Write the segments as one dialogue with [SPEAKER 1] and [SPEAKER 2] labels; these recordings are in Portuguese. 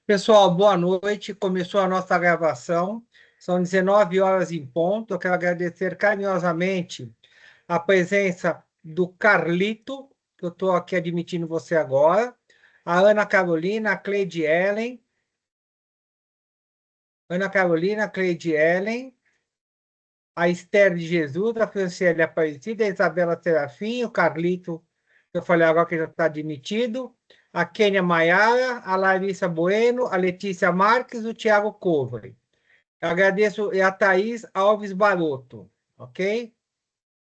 [SPEAKER 1] Pessoal, boa noite. Começou a nossa gravação. São 19 horas em ponto. Eu quero agradecer carinhosamente a presença do Carlito, que eu estou aqui admitindo você agora, a Ana Carolina, a Cleide Ellen, a Esther de Jesus, a Franciele Aparecida, a Isabela Serafim, o Carlito, que eu falei agora que já está admitido, a Kênia Maiara, a Larissa Bueno, a Letícia Marques, o Tiago Cover. Eu agradeço e a Thaís Alves Baroto, ok?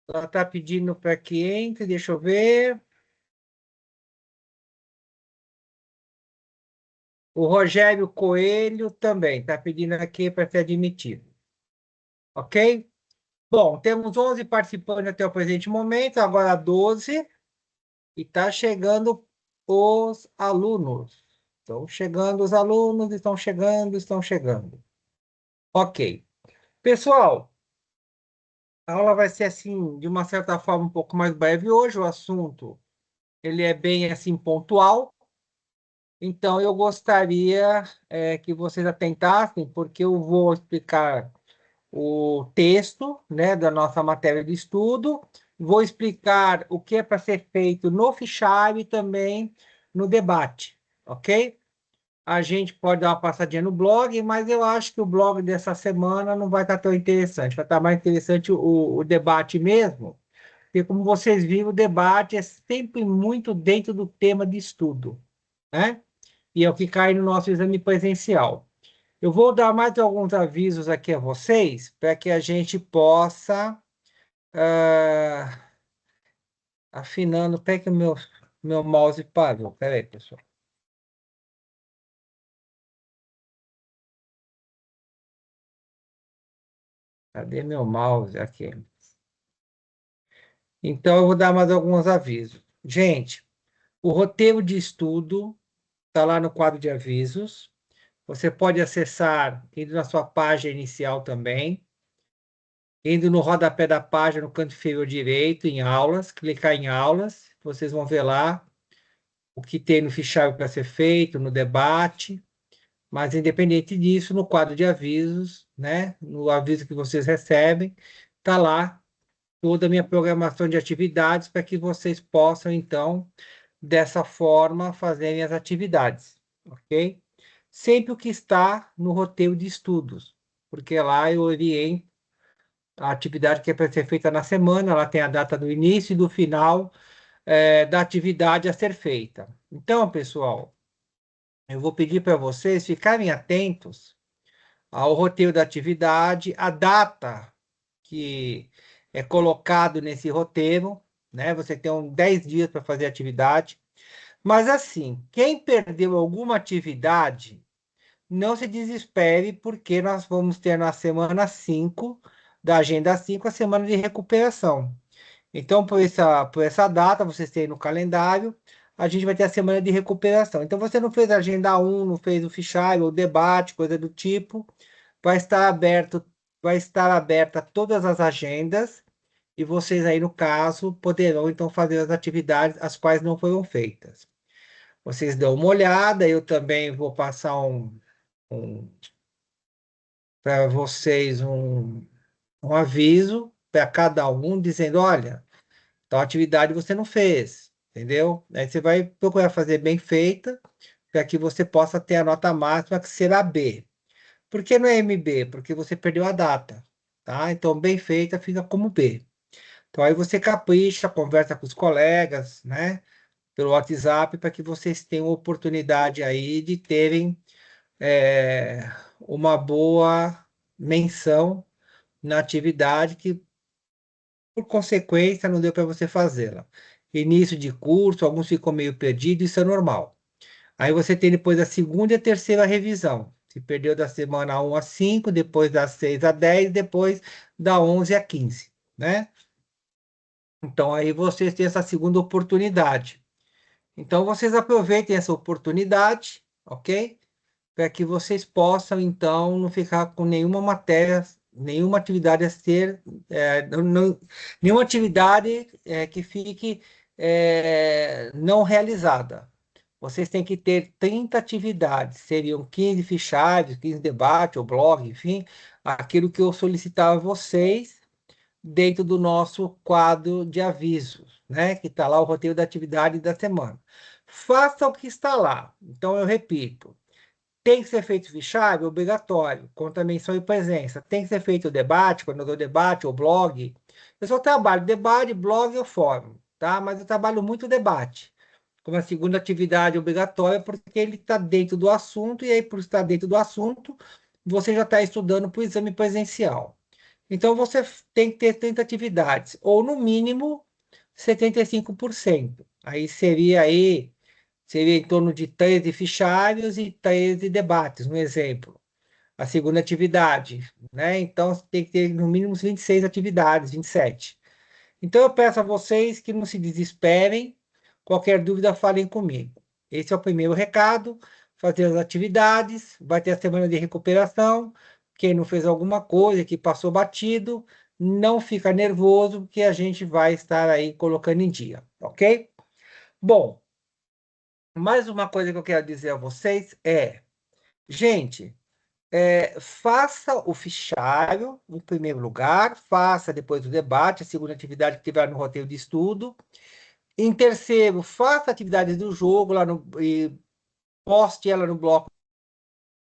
[SPEAKER 1] Ela está pedindo para que entre, deixa eu ver. O Rogério Coelho também está pedindo aqui para ser admitido, ok? Bom, temos 11 participantes até o presente momento, agora 12, e está chegando os alunos. Estão chegando os alunos, estão chegando, estão chegando. Ok. Pessoal, a aula vai ser assim, de uma certa forma, um pouco mais breve hoje, o assunto ele é bem assim pontual. Então, eu gostaria que vocês atentassem, porque eu vou explicar o texto, né, da nossa matéria de estudo, vou explicar o que é para ser feito no fichário e também no debate, ok? A gente pode dar uma passadinha no blog, mas eu acho que o blog dessa semana não vai estar tão interessante, vai estar mais interessante o debate mesmo, porque, como vocês viram, o debate é sempre muito dentro do tema de estudo, né? E é o que cai no nosso exame presencial. Eu vou dar mais alguns avisos aqui a vocês, para que a gente possa, ah, afinando, até que o meu mouse parou. Espera aí, pessoal. Cadê meu mouse aqui? Então, eu vou dar mais alguns avisos. Gente, o roteiro de estudo está lá no quadro de avisos. Você pode acessar indo na sua página inicial também, indo no rodapé da página, no canto inferior direito, em aulas, clicar em aulas, vocês vão ver lá o que tem no fichário para ser feito, no debate, mas independente disso, no quadro de avisos, né, no aviso que vocês recebem, está lá toda a minha programação de atividades para que vocês possam, então, dessa forma, fazerem as atividades, ok? Sempre o que está no roteiro de estudos, porque lá eu oriento a atividade que é para ser feita na semana, ela tem a data do início e do final, da atividade a ser feita. Então, pessoal, eu vou pedir para vocês ficarem atentos ao roteiro da atividade, a data que é colocado nesse roteiro, né? Você tem 10 dias para fazer a atividade. Mas assim, quem perdeu alguma atividade, não se desespere, porque nós vamos ter na semana 5 da agenda 5 a semana de recuperação. Então, por essa data, vocês têm no calendário, a gente vai ter a semana de recuperação. Então, você não fez a agenda um, não fez o fichário, o debate, coisa do tipo, vai estar aberta todas as agendas, e vocês aí, no caso, poderão então fazer as atividades as quais não foram feitas. Vocês dão uma olhada, eu também vou passar para vocês um aviso para cada um, dizendo: olha, tal atividade você não fez, entendeu? Aí você vai procurar fazer bem feita, para que você possa ter a nota máxima, que será B. Por que não é MB? Porque você perdeu a data, tá? Então, bem feita fica como B. Então, aí você capricha, conversa com os colegas, né? Pelo WhatsApp, para que vocês tenham oportunidade aí de terem uma boa menção na atividade que, por consequência, não deu para você fazê-la. Início de curso, alguns ficam meio perdidos, isso é normal. Aí você tem depois a segunda e a terceira revisão. Se perdeu da semana 1 a 5, depois da 6 a 10, depois da 11 a 15, né? Então aí vocês têm essa segunda oportunidade. Então vocês aproveitem essa oportunidade, ok? Para que vocês possam, então, não ficar com nenhuma matéria, nenhuma atividade a ser, nenhuma atividade que fique não realizada. vocês têm que ter 30 atividades, seriam 15 fichários, 15 debates, ou blog, enfim, aquilo que eu solicitava a vocês dentro do nosso quadro de avisos, né? Que está lá o roteiro da atividade da semana. Faça o que está lá. Então, eu repito, tem que ser feito fichário, obrigatório, contra menção e presença. Tem que ser feito o debate, quando eu dou debate, ou blog. Eu só trabalho debate, blog ou fórum, tá? Mas eu trabalho muito debate como a segunda atividade obrigatória, porque ele está dentro do assunto, e aí, por estar dentro do assunto, você já está estudando para o exame presencial. Então, você tem que ter 30 atividades, ou no mínimo 75%. Aí seria em torno de 13 fichários e 13 debates, um exemplo. A segunda atividade, né? Então, tem que ter no mínimo 26 atividades, 27. Então, eu peço a vocês que não se desesperem. Qualquer dúvida, falem comigo. Esse é o primeiro recado. Fazer as atividades, vai ter a semana de recuperação. Quem não fez alguma coisa, que passou batido, não fica nervoso, porque a gente vai estar aí colocando em dia, ok? Bom, mais uma coisa que eu quero dizer a vocês é, gente, faça o fichário em primeiro lugar, faça depois o debate, a segunda atividade que tiver no roteiro de estudo. Em terceiro, faça atividades do jogo lá e poste ela no bloco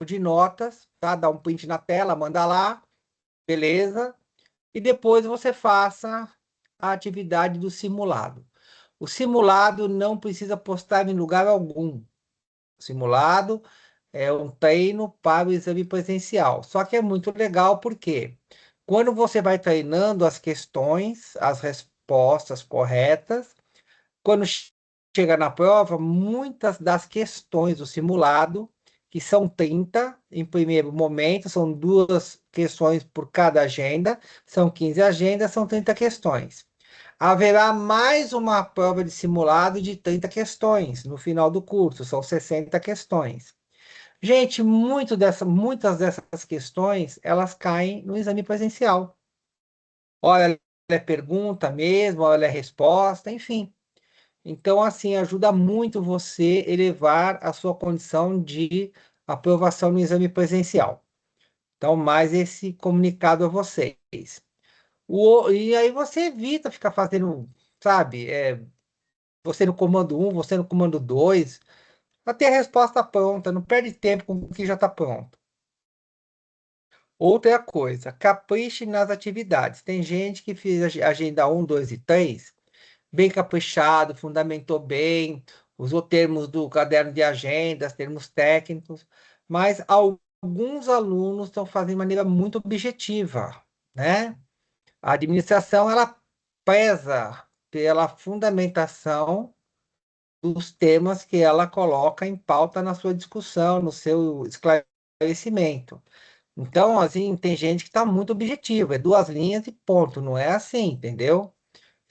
[SPEAKER 1] de notas, tá? Dá um print na tela, manda lá, beleza? E depois você faça a atividade do simulado. O simulado não precisa postar em lugar algum. O simulado é um treino para o exame presencial. Só que é muito legal porque quando você vai treinando as questões, as respostas corretas, quando chega na prova, muitas das questões do simulado, que são 30 em primeiro momento, são duas questões por cada agenda, são 15 agendas, são 30 questões. Haverá mais uma prova de simulado de 30 questões no final do curso, são 60 questões. Gente, muitas dessas questões, elas caem no exame presencial. Olha, é pergunta mesmo, olha, é resposta, enfim. Então, assim, ajuda muito você elevar a sua condição de aprovação no exame presencial. Então, mais esse comunicado a vocês. E aí você evita ficar fazendo, sabe, você no comando um, você no comando 2, para ter a resposta pronta, não perde tempo com o que já está pronto. Outra coisa, capriche nas atividades. Tem gente que fez a agenda um, 2 e 3 bem caprichado, fundamentou bem, usou termos do caderno de agendas, termos técnicos, mas alguns alunos estão fazendo de maneira muito objetiva, né? A administração, ela preza pela fundamentação dos temas que ela coloca em pauta na sua discussão, no seu esclarecimento. Então, assim, tem gente que está muito objetiva, é duas linhas e ponto, não é assim, entendeu?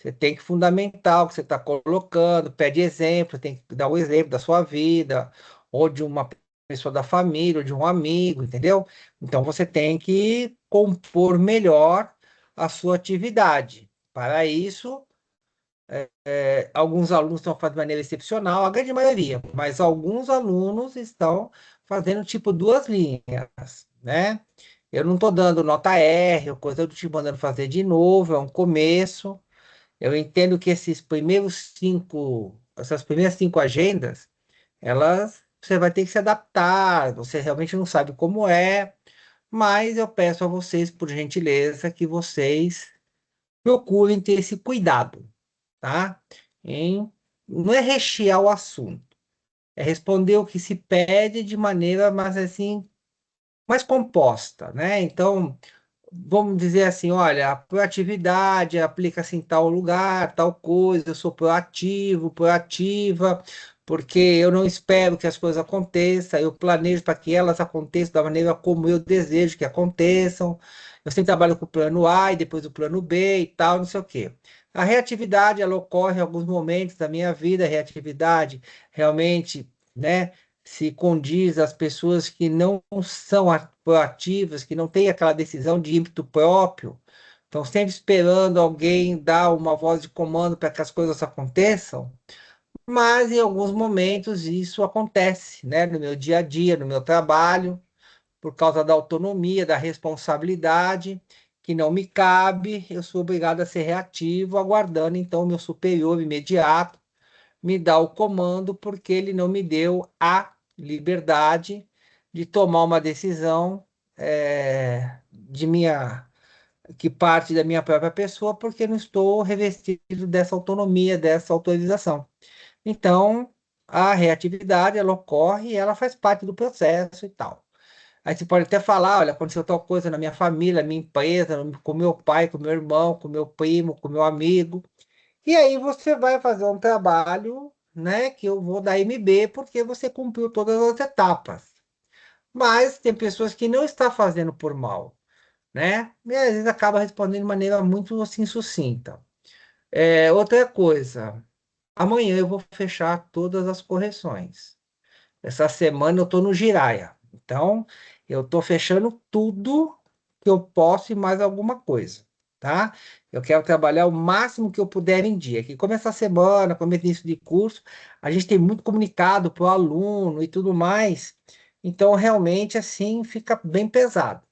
[SPEAKER 1] Você tem que fundamentar o que você está colocando, pede exemplo, tem que dar o exemplo da sua vida, ou de uma pessoa da família, ou de um amigo, entendeu? Então você tem que compor melhor a sua atividade. Para isso, alguns alunos estão fazendo de maneira excepcional, a grande maioria, mas alguns alunos estão fazendo tipo duas linhas, né? Eu não estou dando nota R, ou coisa do tipo, mandando fazer de novo, é um começo. Eu entendo que essas primeiras cinco agendas, elas você vai ter que se adaptar, você realmente não sabe como é, mas eu peço a vocês, por gentileza, que vocês procurem ter esse cuidado, tá? Em, não é rechear o assunto, é responder o que se pede de maneira mais assim, mais composta, né? Então, vamos dizer assim, olha, a proatividade aplica-se em tal lugar, tal coisa, eu sou proativo, proativa, porque eu não espero que as coisas aconteçam, eu planejo para que elas aconteçam da maneira como eu desejo que aconteçam. Eu sempre trabalho com o plano A e depois o plano B e tal, não sei o quê. A reatividade, ela ocorre em alguns momentos da minha vida, a reatividade realmente, né? Se condiz às pessoas que não são proativas, que não têm aquela decisão de ímpeto próprio, estão sempre esperando alguém dar uma voz de comando para que as coisas aconteçam, mas em alguns momentos isso acontece, né, no meu dia a dia, no meu trabalho, por causa da autonomia, da responsabilidade que não me cabe, eu sou obrigado a ser reativo, aguardando então o meu superior imediato me dar o comando, porque ele não me deu a liberdade de tomar uma decisão de minha que parte da minha própria pessoa, porque não estou revestido dessa autonomia, dessa autorização. Então, a reatividade, ela ocorre e ela faz parte do processo e tal. Aí você pode até falar, olha, aconteceu tal coisa na minha família, na minha empresa, com meu pai, com meu irmão, com meu primo, com meu amigo. E aí você vai fazer um trabalho, né, que eu vou dar MB, porque você cumpriu todas as etapas. Mas tem pessoas que não estão fazendo por mal, né? E às vezes acaba respondendo de maneira muito assim sucinta. Outra coisa, amanhã eu vou fechar todas as correções. Essa semana eu estou no Giraia. Então, eu estou fechando tudo que eu posso e mais alguma coisa, tá? Eu quero trabalhar o máximo que eu puder em dia. Que como essa semana, como início de curso, a gente tem muito comunicado para o aluno e tudo mais. Então, realmente, assim, fica bem pesado.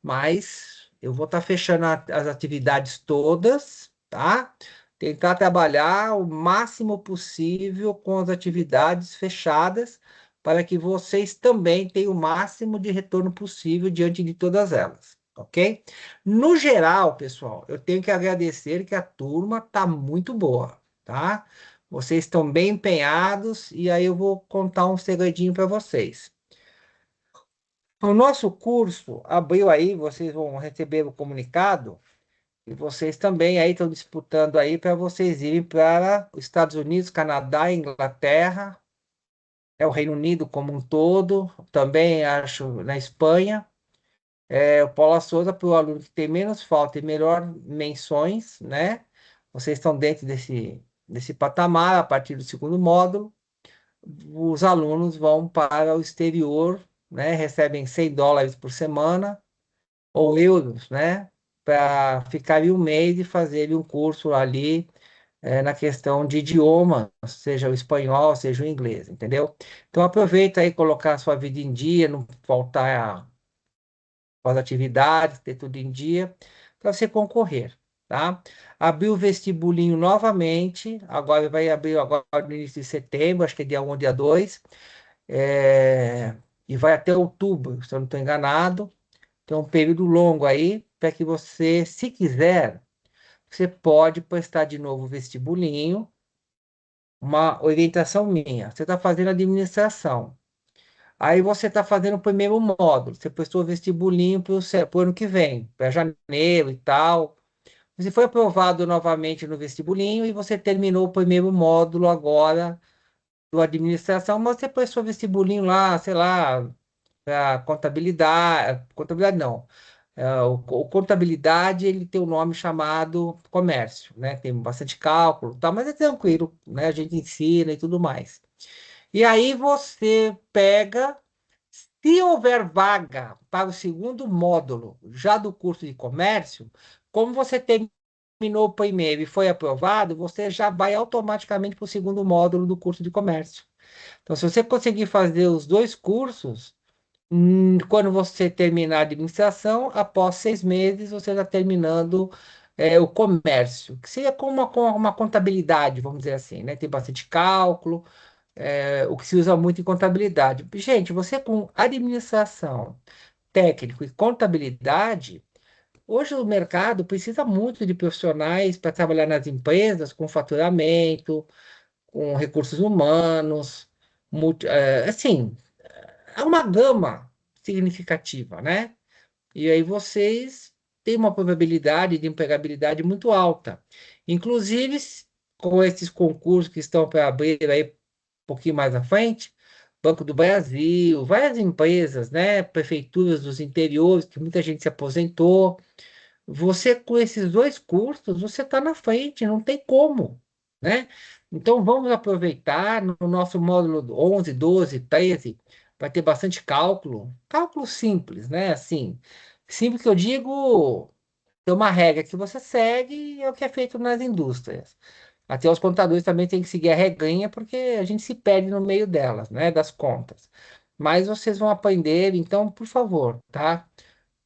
[SPEAKER 1] Mas eu vou estar fechando as atividades todas, tá? Tentar trabalhar o máximo possível com as atividades fechadas para que vocês também tenham o máximo de retorno possível diante de todas elas, ok? No geral, pessoal, eu tenho que agradecer que a turma está muito boa, tá? Vocês estão bem empenhados e aí eu vou contar um segredinho para vocês. O nosso curso abriu aí, vocês vão receber o comunicado e vocês também aí estão disputando aí para vocês irem para os Estados Unidos, Canadá, Inglaterra, o Reino Unido como um todo, também acho na Espanha. O Paula Souza, para o aluno que tem menos falta e melhor menções, né? Vocês estão dentro desse patamar, a partir do segundo módulo, os alunos vão para o exterior, né? Recebem US$ 100 por semana, ou euros, né? Para ficarem um mês e fazerem um curso ali na questão de idiomas, seja o espanhol, seja o inglês, entendeu? Então aproveita aí colocar a sua vida em dia, não faltar com as atividades, ter tudo em dia, para você concorrer, tá? Abriu o vestibulinho novamente, agora vai abrir agora no início de setembro, acho que é dia 1, dia 2, e vai até outubro, se eu não estou enganado. Tem um período longo aí, para que você, se quiser, você pode prestar de novo o vestibulinho. Uma orientação minha. Você está fazendo administração. Aí você está fazendo o primeiro módulo. Você prestou o vestibulinho para o ano que vem, para janeiro e tal. Você foi aprovado novamente no vestibulinho e você terminou o primeiro módulo agora do administração, mas você prestou vestibulinho lá, sei lá, para contabilidade. Contabilidade não. O contabilidade ele tem um nome chamado comércio, né? Tem bastante cálculo, tá? Mas é tranquilo, né? A gente ensina e tudo mais. E aí você pega, se houver vaga para o segundo módulo já do curso de comércio, como você terminou o primeiro e foi aprovado, você já vai automaticamente para o segundo módulo do curso de comércio. Então, se você conseguir fazer os dois cursos, quando você terminar a administração, após 6 meses, você está terminando o comércio, que seria como uma contabilidade, vamos dizer assim, né? Tem bastante cálculo, o que se usa muito em contabilidade. Gente, você com administração, técnico e contabilidade, hoje o mercado precisa muito de profissionais para trabalhar nas empresas com faturamento, com recursos humanos, assim, é uma gama significativa, né? E aí vocês têm uma probabilidade de empregabilidade muito alta. Inclusive, com esses concursos que estão para abrir aí um pouquinho mais à frente, Banco do Brasil, várias empresas, né? Prefeituras dos interiores, que muita gente se aposentou. Você, com esses dois cursos, você está na frente, não tem como, né? Então, vamos aproveitar no nosso módulo 11, 12, 13, vai ter bastante cálculo, cálculo simples, né? Assim, simples que eu digo, tem uma regra que você segue e é o que é feito nas indústrias. Até os contadores também têm que seguir a regrinha, porque a gente se perde no meio delas, né, das contas. Mas vocês vão aprender, então, por favor, tá?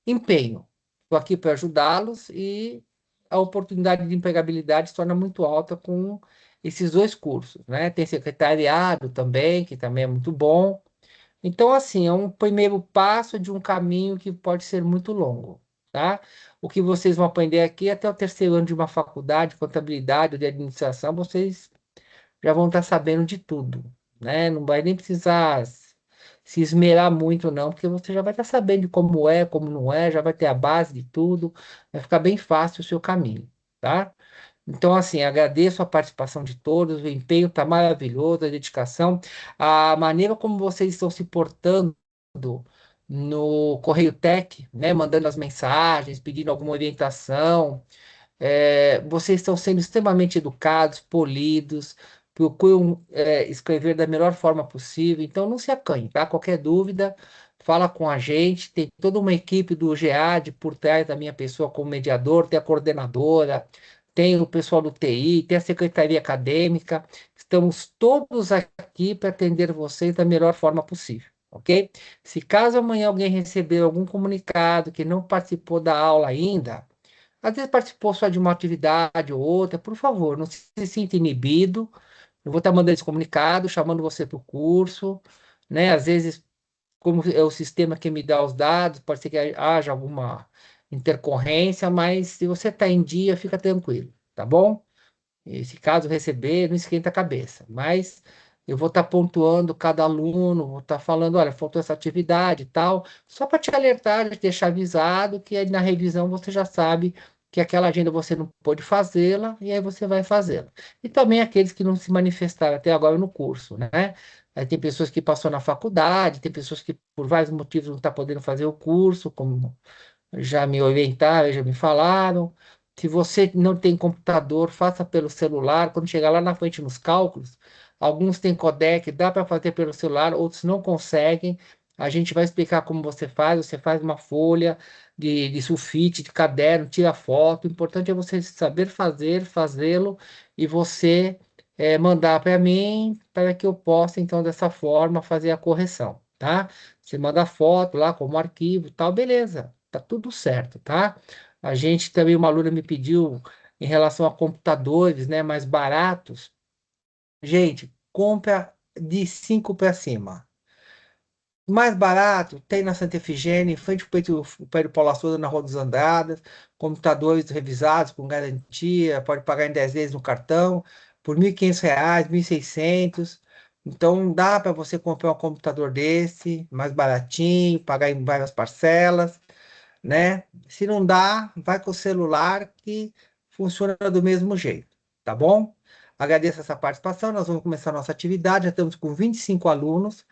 [SPEAKER 1] Empenho. Estou aqui para ajudá-los e a oportunidade de empregabilidade se torna muito alta com esses dois cursos, né? Tem secretariado também, que também é muito bom. Então, assim, é um primeiro passo de um caminho que pode ser muito longo, tá? O que vocês vão aprender aqui até o terceiro ano de uma faculdade, de contabilidade ou de administração, vocês já vão estar sabendo de tudo, né? Não vai nem precisar se esmerar muito, não, porque você já vai estar sabendo de como é, como não é, já vai ter a base de tudo, vai ficar bem fácil o seu caminho, tá? Então, assim, agradeço a participação de todos, o empenho está maravilhoso, a dedicação, a maneira como vocês estão se portando no Correio Tech, né? Mandando as mensagens, pedindo alguma orientação. Vocês estão sendo extremamente educados, polidos, procuram, escrever da melhor forma possível, então não se acanhe, tá? Qualquer dúvida, fala com a gente, tem toda uma equipe do GEAD por trás da minha pessoa como mediador, tem a coordenadora, tem o pessoal do TI, tem a secretaria acadêmica, estamos todos aqui para atender vocês da melhor forma possível. Ok? Se caso amanhã alguém receber algum comunicado que não participou da aula ainda, às vezes participou só de uma atividade ou outra, por favor, não se sinta inibido. Eu vou estar mandando esse comunicado, chamando você para o curso, né? Às vezes, como é o sistema que me dá os dados, pode ser que haja alguma intercorrência, mas se você está em dia, fica tranquilo, tá bom? E se caso receber, não esquenta a cabeça. Mas eu vou estar pontuando cada aluno, vou estar falando, olha, faltou essa atividade e tal, só para te alertar, te deixar avisado que aí na revisão você já sabe que aquela agenda você não pôde fazê-la, e aí você vai fazê-la. E também aqueles que não se manifestaram até agora no curso, né? Aí tem pessoas que passou na faculdade, tem pessoas que por vários motivos não estão podendo fazer o curso, como já me orientaram, já me falaram. Se você não tem computador, faça pelo celular. Quando chegar lá na frente nos cálculos, alguns têm codec, dá para fazer pelo celular, outros não conseguem. A gente vai explicar como você faz. Você faz uma folha de sulfite, de caderno, tira foto. O importante é você saber fazer, fazê-lo e você mandar para mim para que eu possa, então, dessa forma, fazer a correção, tá? Você manda a foto lá como arquivo, tal, beleza. Tá tudo certo, tá? A gente também, uma aluna me pediu em relação a computadores, né, mais baratos. Gente, compra de 5 para cima. Mais barato tem na Santa Efigênia, em frente ao Pedro Paula Souza, na Rua dos Andradas, computadores revisados com garantia, pode pagar em 10 vezes no cartão, por R$ 1.500, 1.600. Então, dá para você comprar um computador desse, mais baratinho, pagar em várias parcelas, né? Se não dá, vai com o celular que funciona do mesmo jeito, tá bom? Agradeço essa participação, nós vamos começar a nossa atividade, já estamos com 25 alunos,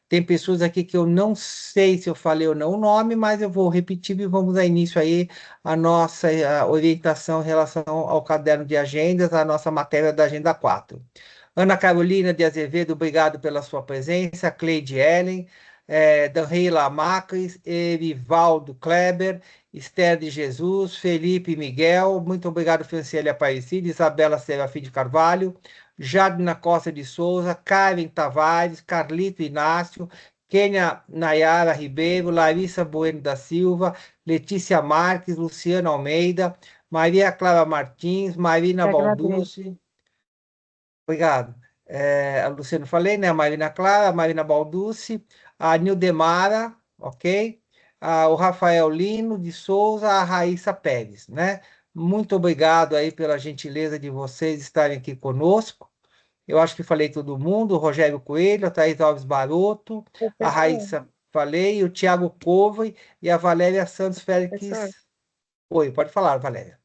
[SPEAKER 1] tem pessoas aqui que eu não sei se eu falei ou não o nome, mas eu vou repetir e vamos dar início aí à nossa orientação em relação ao caderno de agendas, a nossa matéria da Agenda 4. Ana Carolina de Azevedo, obrigado pela sua presença. Cleide Ellen, Danreila Macris, Erivaldo Kleber, Esther de Jesus, Felipe Miguel, muito obrigado, Franciele Aparecida, Isabela Serafim de Carvalho, Jadna Costa de Souza, Karen Tavares, Carlito Inácio, Kênia Nayara Ribeiro, Larissa Bueno da Silva, Letícia Marques, Luciana Almeida, Maria Clara Martins, Marina
[SPEAKER 2] Eu agradeço.
[SPEAKER 1] Balducci, obrigado. A Luciana falei, né? A Marina Clara, a Marina Balducci, a Nildemara, ok? O Rafael Lino de Souza, a Raíssa Pérez, né? Muito obrigado aí pela gentileza de vocês estarem aqui conosco. Eu acho que falei todo mundo, o Rogério Coelho, a Thaís Alves Baroto, a
[SPEAKER 2] Professor,
[SPEAKER 1] Raíssa falei, o Tiago Covey e a Valéria Santos
[SPEAKER 2] professor.
[SPEAKER 1] Félix. Oi, pode falar, Valéria.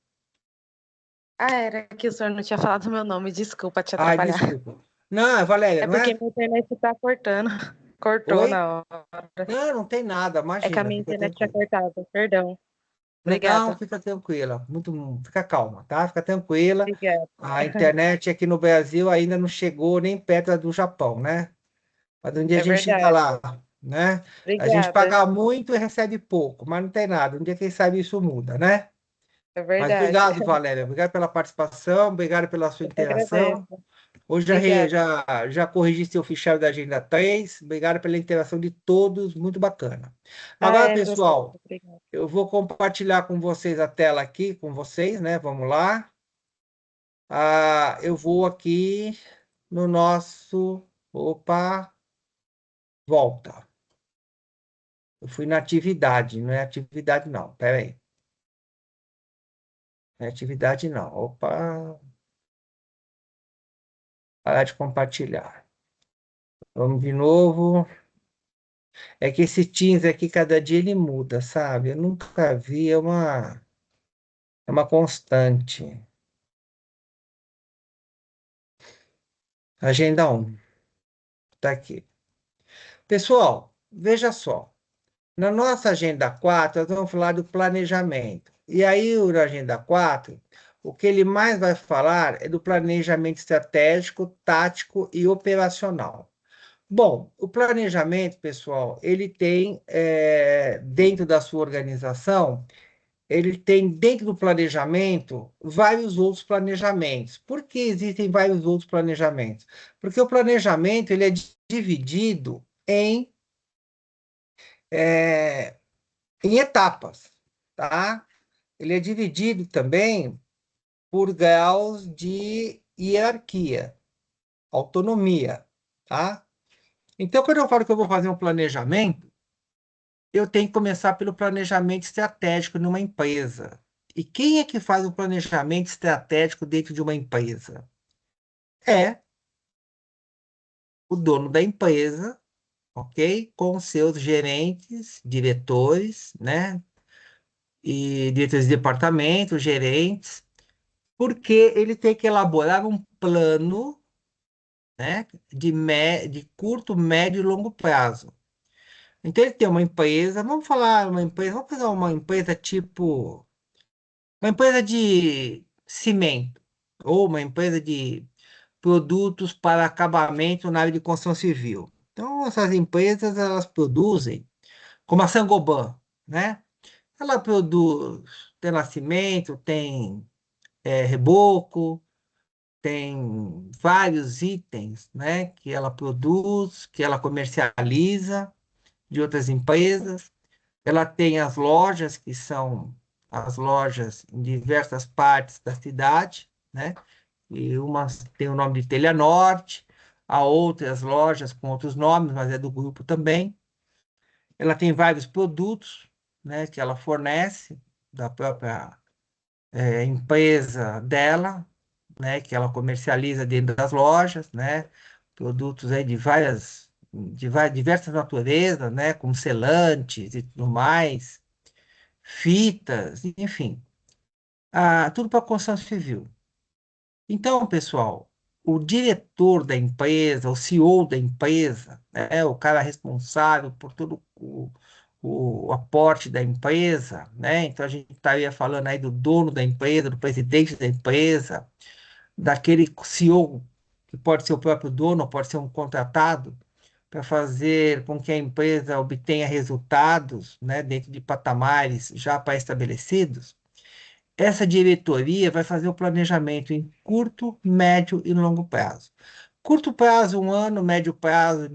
[SPEAKER 2] Ah, era que o senhor não tinha falado meu nome, desculpa te
[SPEAKER 1] Ai,
[SPEAKER 2] atrapalhar.
[SPEAKER 1] desculpa. Não, Valéria,
[SPEAKER 2] É
[SPEAKER 1] não
[SPEAKER 2] porque
[SPEAKER 1] é?
[SPEAKER 2] minha internet tá cortando. Cortou
[SPEAKER 1] Oi?
[SPEAKER 2] na hora.
[SPEAKER 1] Não, não tem nada,
[SPEAKER 2] É que a
[SPEAKER 1] imagina,
[SPEAKER 2] minha
[SPEAKER 1] fica
[SPEAKER 2] internet tinha
[SPEAKER 1] tranquilo.
[SPEAKER 2] cortado, perdão.
[SPEAKER 1] Não,
[SPEAKER 2] Obrigada.
[SPEAKER 1] fica tranquila, fica calma, tá? Fica tranquila.
[SPEAKER 2] Obrigada.
[SPEAKER 1] A internet aqui no Brasil ainda não chegou nem perto do Japão, né? Mas um dia a
[SPEAKER 2] É
[SPEAKER 1] gente chega
[SPEAKER 2] verdade.
[SPEAKER 1] lá, né? A gente
[SPEAKER 2] Obrigada.
[SPEAKER 1] paga muito e recebe pouco, mas não tem nada. Um dia, quem sabe, isso muda, né?
[SPEAKER 2] É
[SPEAKER 1] Mas
[SPEAKER 2] verdade.
[SPEAKER 1] obrigado, Valéria. Obrigado pela participação, obrigado pela sua
[SPEAKER 2] Eu que
[SPEAKER 1] interação.
[SPEAKER 2] agradeço.
[SPEAKER 1] Hoje
[SPEAKER 2] Obrigada.
[SPEAKER 1] já corrigi seu fichário da Agenda 3. Obrigado pela interação de todos, muito bacana.
[SPEAKER 2] Ah,
[SPEAKER 1] Agora,
[SPEAKER 2] é, professor.
[SPEAKER 1] pessoal,
[SPEAKER 2] Obrigada.
[SPEAKER 1] eu vou compartilhar com vocês a tela aqui, com vocês, né? Vamos lá. Eu vou aqui no nosso. Opa, volta. Eu fui na atividade, não é atividade, não. Pera aí. Não é atividade, não. Opa, parar de compartilhar. Vamos de novo. É que esse Teams aqui, cada dia ele muda, sabe? Eu nunca vi, é uma constante. Agenda um, tá aqui. Pessoal, veja só. Na nossa Agenda 4 nós vamos falar do planejamento. E aí, o Agenda 4 o que ele mais vai falar é do planejamento estratégico, tático e operacional. Bom, o planejamento, pessoal, ele tem, dentro da sua organização, ele tem dentro do planejamento vários outros planejamentos. Por que existem vários outros planejamentos? Porque o planejamento ele é dividido é, em etapas, tá? Ele é dividido também por graus de hierarquia, autonomia, tá? Então, quando eu falo que eu vou fazer um planejamento, eu tenho que começar pelo planejamento estratégico numa empresa. E quem é que faz o planejamento estratégico dentro de uma empresa? É o dono da empresa, ok? Com seus gerentes, diretores, né? E diretores de departamento, gerentes, porque ele tem que elaborar um plano, né? De curto, médio e longo prazo. Então, ele tem uma empresa, vamos falar uma empresa, vamos pegar uma empresa tipo uma empresa de cimento ou uma empresa de produtos para acabamento na área de construção civil. Então, essas empresas, elas produzem, como a Saint-Gobain, né? Ela produz, tem nascimento, tem reboco, tem vários itens, né? Que ela produz, que ela comercializa de outras empresas. Ela tem as lojas, que são as lojas em diversas partes da cidade, né? E umas tem o nome de Telha Norte, há outras lojas com outros nomes, mas é do grupo também. Ela tem vários produtos, né, que ela fornece da própria empresa dela, né, que ela comercializa dentro das lojas, né? Produtos aí diversas naturezas, né, como selantes e tudo mais, fitas, enfim, tudo para construção civil. Então, pessoal, o diretor da empresa, o CEO da empresa, né, o cara responsável por todo o aporte da empresa, né? Então, a gente estaria falando aí do dono da empresa, do presidente da empresa, daquele CEO que pode ser o próprio dono, ou pode ser um contratado, para fazer com que a empresa obtenha resultados, né, dentro de patamares já pré-estabelecidos. Essa diretoria vai fazer o planejamento em curto, médio e longo prazo. Curto prazo, 1 ano, médio prazo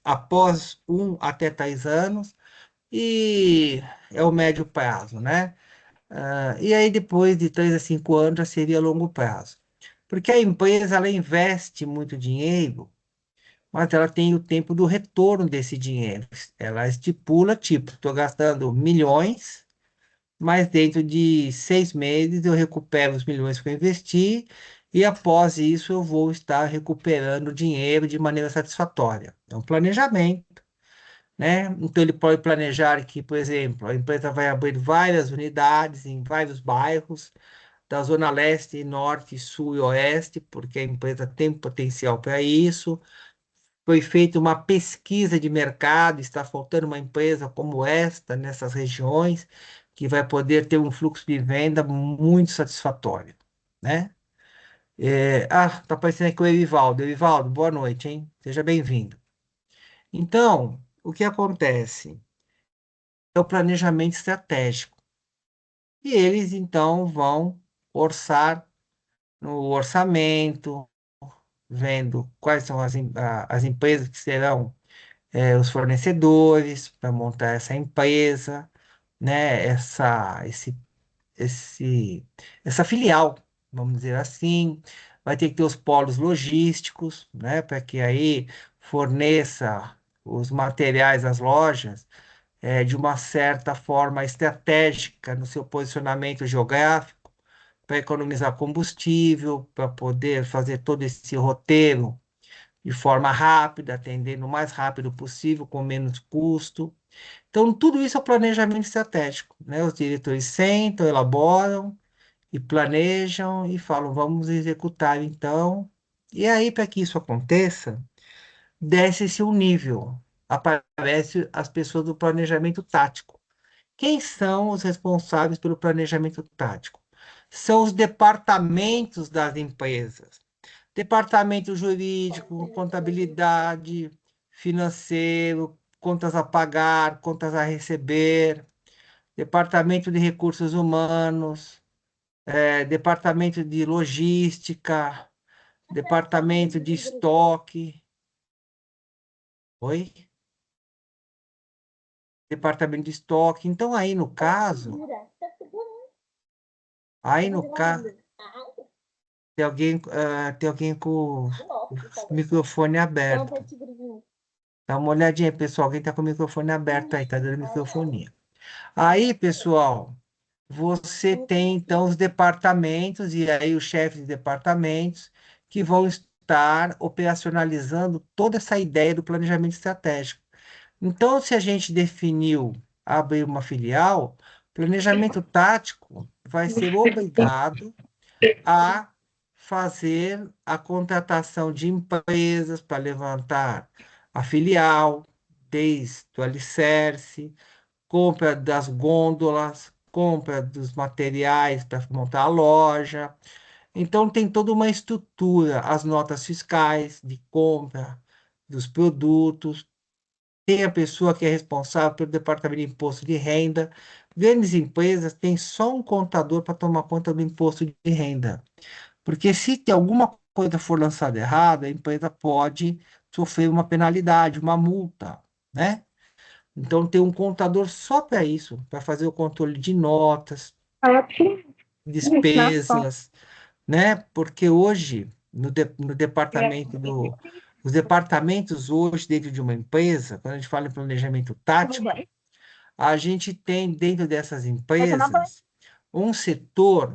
[SPEAKER 1] após 1 até 3 anos, e é o médio prazo, né? E aí, depois de 3 a 5 anos, já seria longo prazo. Porque a empresa ela investe muito dinheiro, mas ela tem o tempo do retorno desse dinheiro. Ela estipula, tipo, estou gastando milhões, mas dentro de 6 meses eu recupero os milhões que eu investi e após isso eu vou estar recuperando o dinheiro de maneira satisfatória. É um planejamento, né? Então ele pode planejar que, por exemplo, a empresa vai abrir várias unidades em vários bairros da Zona Leste, Norte, Sul e Oeste, porque a empresa tem potencial para isso. Foi feita uma pesquisa de mercado, está faltando uma empresa como esta nessas regiões, que vai poder ter um fluxo de venda muito satisfatório, né? Tá aparecendo aqui o Evivaldo. Evivaldo, boa noite, hein? Seja bem-vindo. Então, o que acontece? É o planejamento estratégico. e eles então vão orçar no orçamento, vendo quais são as empresas que serão os fornecedores para montar essa empresa, né? Esse, essa filial, vamos dizer assim. Vai ter que ter os polos logísticos, né? Para que aí forneça os materiais às lojas de uma certa forma estratégica no seu posicionamento geográfico, para economizar combustível, para poder fazer todo esse roteiro de forma rápida, atendendo o mais rápido possível, com menos custo. Então, tudo isso é o planejamento estratégico, né? Os diretores sentam, elaboram e planejam e falam, vamos executar então. E aí, para que isso aconteça, desce-se um nível, aparece as pessoas do planejamento tático. Quem são os responsáveis pelo planejamento tático? São os departamentos das empresas. Departamento jurídico, contabilidade, financeiro, contas a pagar, contas a receber, departamento de recursos humanos, departamento de logística, departamento de estoque. Oi? Departamento de estoque. Então, aí no caso, tem alguém com o microfone aberto. Dá uma olhadinha, pessoal. Alguém está com o microfone aberto aí, tá dando microfonia. Aí, pessoal, você tem então os departamentos e aí os chefes de departamentos que vão estar operacionalizando toda essa ideia do planejamento estratégico. Então, se a gente definiu abrir uma filial, planejamento tático vai ser obrigado a fazer a contratação de empresas para levantar a filial, desde o alicerce, compra das gôndolas, compra dos materiais para montar a loja. Então, tem toda uma estrutura, as notas fiscais de compra dos produtos, tem a pessoa que é responsável pelo departamento de imposto de renda. Grandes empresas têm só um contador para tomar conta do imposto de renda. Porque se tem alguma coisa for lançada errada, a empresa pode sofrer uma penalidade, uma multa, né? Então tem um contador só para isso, para fazer o controle de notas, despesas, né? Porque hoje, no departamento os departamentos hoje dentro de uma empresa, quando a gente fala em planejamento tático, a gente tem dentro dessas empresas um setor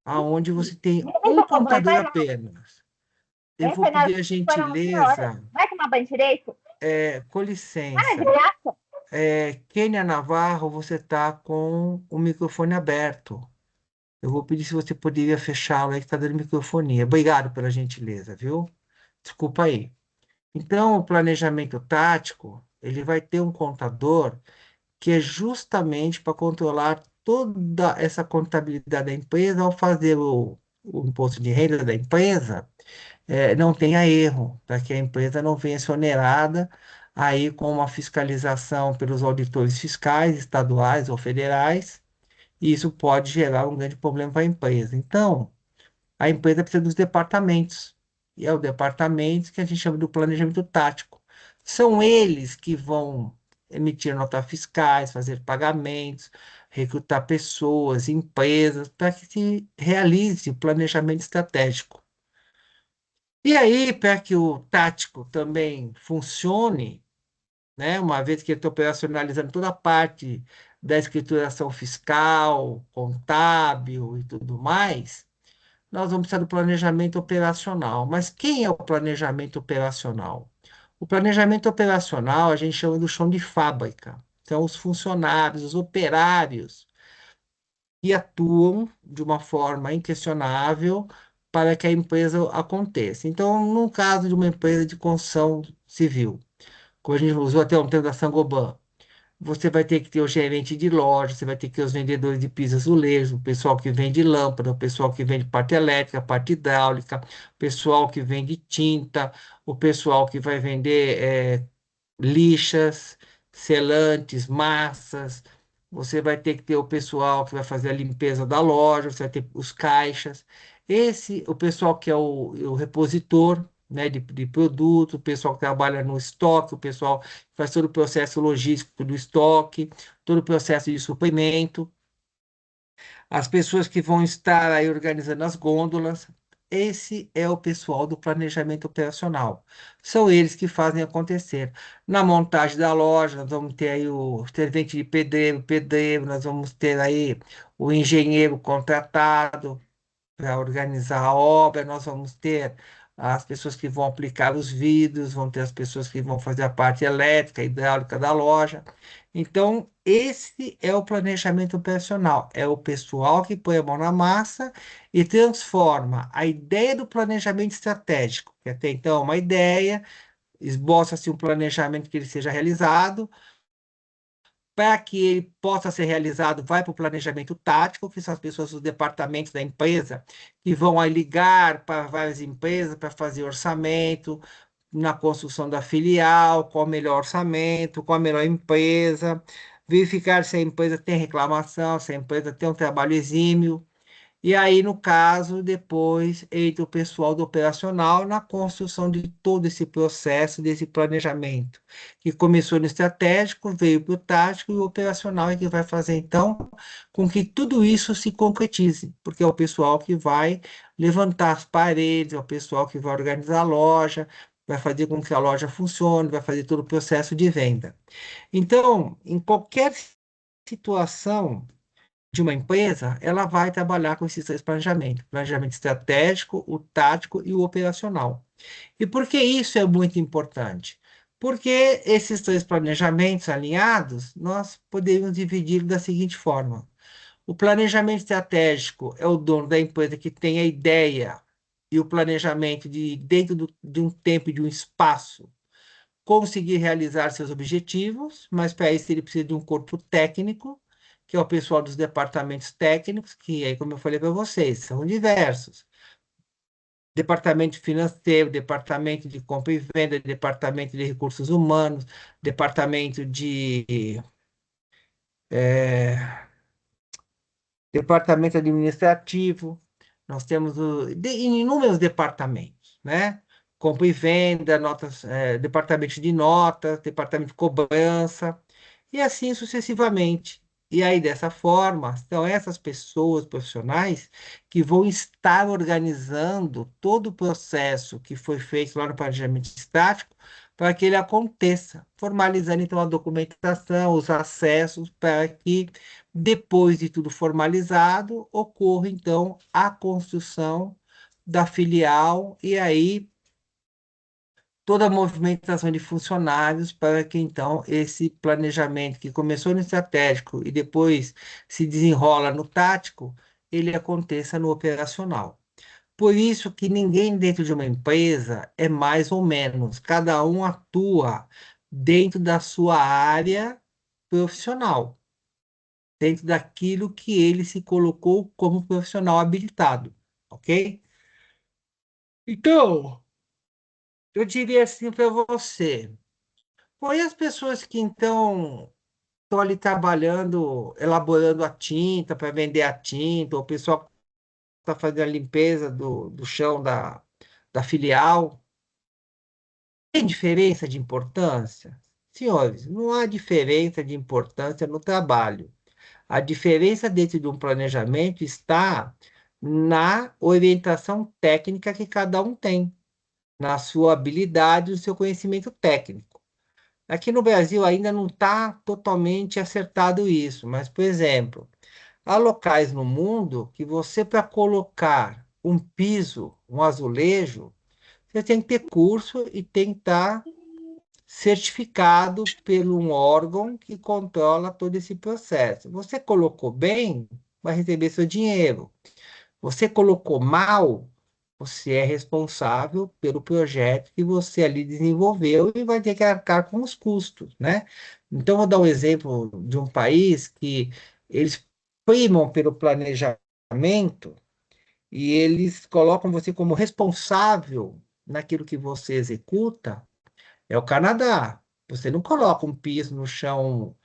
[SPEAKER 1] aonde você tem um contador apenas. Eu vou pedir a gentileza, com licença. Kênia Navarro, você está com o microfone aberto. Eu vou pedir se você poderia fechá-lo aí, que está dando microfonia. Obrigado pela gentileza, viu? Desculpa aí. Então, o planejamento tático, ele vai ter um contador que é justamente para controlar toda essa contabilidade da empresa ao fazer o imposto de renda da empresa, não tenha erro, para que a empresa não venha ser onerada aí com uma fiscalização pelos auditores fiscais, estaduais ou federais, e isso pode gerar um grande problema para a empresa. Então, a empresa precisa dos departamentos, e é o departamento que a gente chama do planejamento tático. São eles que vão emitir notas fiscais, fazer pagamentos, recrutar pessoas, empresas, para que se realize o planejamento estratégico. E aí, para que o tático também funcione, né, uma vez que eu estou operacionalizando toda a parte da escrituração fiscal, contábil e tudo mais, nós vamos precisar do planejamento operacional. Mas quem é o planejamento operacional? O planejamento operacional a gente chama do chão de fábrica. São os funcionários, os operários que atuam de uma forma inquestionável para que a empresa aconteça. Então, no caso de uma empresa de construção civil, como a gente usou até um termo da Sangoban, você vai ter que ter o gerente de loja, você vai ter que ter os vendedores de pisos azulejos, o pessoal que vende lâmpada, o pessoal que vende parte elétrica, parte hidráulica, o pessoal que vende tinta, o pessoal que vai vender lixas, selantes, massas, você vai ter que ter o pessoal que vai fazer a limpeza da loja, você vai ter os caixas, o pessoal que é o repositor, né, de produto, o pessoal que trabalha no estoque, o pessoal que faz todo o processo logístico do estoque, todo o processo de suprimento, as pessoas que vão estar aí organizando as gôndolas. Esse é o pessoal do planejamento operacional. São eles que fazem acontecer. Na montagem da loja, nós vamos ter aí o servente de pedreiro, nós vamos ter aí o engenheiro contratado para organizar a obra, nós vamos ter as pessoas que vão aplicar os vidros, vão ter as pessoas que vão fazer a parte elétrica, hidráulica da loja. Então, esse é o planejamento operacional, é o pessoal que põe a mão na massa e transforma a ideia do planejamento estratégico, que até então é uma ideia, esboça-se um planejamento que ele seja realizado, para que ele possa ser realizado, vai para o planejamento tático, que são as pessoas dos departamentos da empresa, que vão aí ligar para várias empresas para fazer orçamento, na construção da filial, qual o melhor orçamento, qual a melhor empresa, verificar se a empresa tem reclamação, se a empresa tem um trabalho exímio, e aí, no caso, depois entra o pessoal do operacional na construção de todo esse processo, desse planejamento, que começou no estratégico, veio para o tático, e o operacional é que vai fazer, então, com que tudo isso se concretize, porque é o pessoal que vai levantar as paredes, é o pessoal que vai organizar a loja, vai fazer com que a loja funcione, vai fazer todo o processo de venda. Então, em qualquer situação de uma empresa, ela vai trabalhar com esses três planejamentos: planejamento estratégico, o tático e o operacional. E por que isso é muito importante? Porque esses três planejamentos alinhados, nós podemos dividir da seguinte forma: o planejamento estratégico é o dono da empresa que tem a ideia e o planejamento de, dentro de um tempo e de um espaço, conseguir realizar seus objetivos, mas para isso ele precisa de um corpo técnico, que é o pessoal dos departamentos técnicos, que aí, como eu falei para vocês, são diversos. Departamento financeiro, departamento de compra e venda, departamento de recursos humanos, departamento de departamento administrativo. Nós temos inúmeros departamentos, né? Compra e venda, notas, departamento de notas, departamento de cobrança, e assim sucessivamente. E aí, dessa forma, são essas pessoas profissionais que vão estar organizando todo o processo que foi feito lá no planejamento estático para que ele aconteça, formalizando então a documentação, os acessos, para que, depois de tudo formalizado, ocorra então a construção da filial e aí toda a movimentação de funcionários para que então esse planejamento que começou no estratégico e depois se desenrola no tático, ele aconteça no operacional. Por isso que ninguém dentro de uma empresa é mais ou menos, cada um atua dentro da sua área profissional, dentro daquilo que ele se colocou como profissional habilitado, ok? Então, eu diria assim para você. Foi as pessoas que então estão ali trabalhando, elaborando a tinta para vender a tinta, o pessoal que está fazendo a limpeza do chão da filial. Tem diferença de importância? Senhores, não há diferença de importância no trabalho. A diferença dentro de um planejamento está na orientação técnica que cada um tem, na sua habilidade, no seu conhecimento técnico. Aqui no Brasil ainda não está totalmente acertado isso, mas, por exemplo, há locais no mundo que você, para colocar um piso, um azulejo, você tem que ter curso e tem que estar certificado por um órgão que controla todo esse processo. Você colocou bem, vai receber seu dinheiro. Você colocou mal, você é responsável pelo projeto que você ali desenvolveu e vai ter que arcar com os custos, né? Então, vou dar um exemplo de um país que eles primam pelo planejamento e eles colocam você como responsável naquilo que você executa, é o Canadá. Você não coloca um piso no chão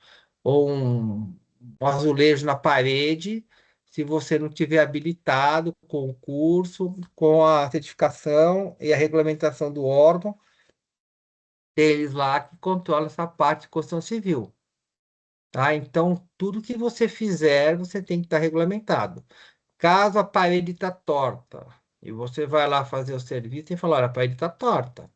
[SPEAKER 1] ou um um azulejo na parede, se você não tiver habilitado com o curso, com a certificação e a regulamentação do órgão deles lá que controla essa parte de construção civil, tá? Então, tudo que você fizer, você tem que estar regulamentado. Caso a parede está torta e você vai lá fazer o serviço e fala, olha, a parede está torta.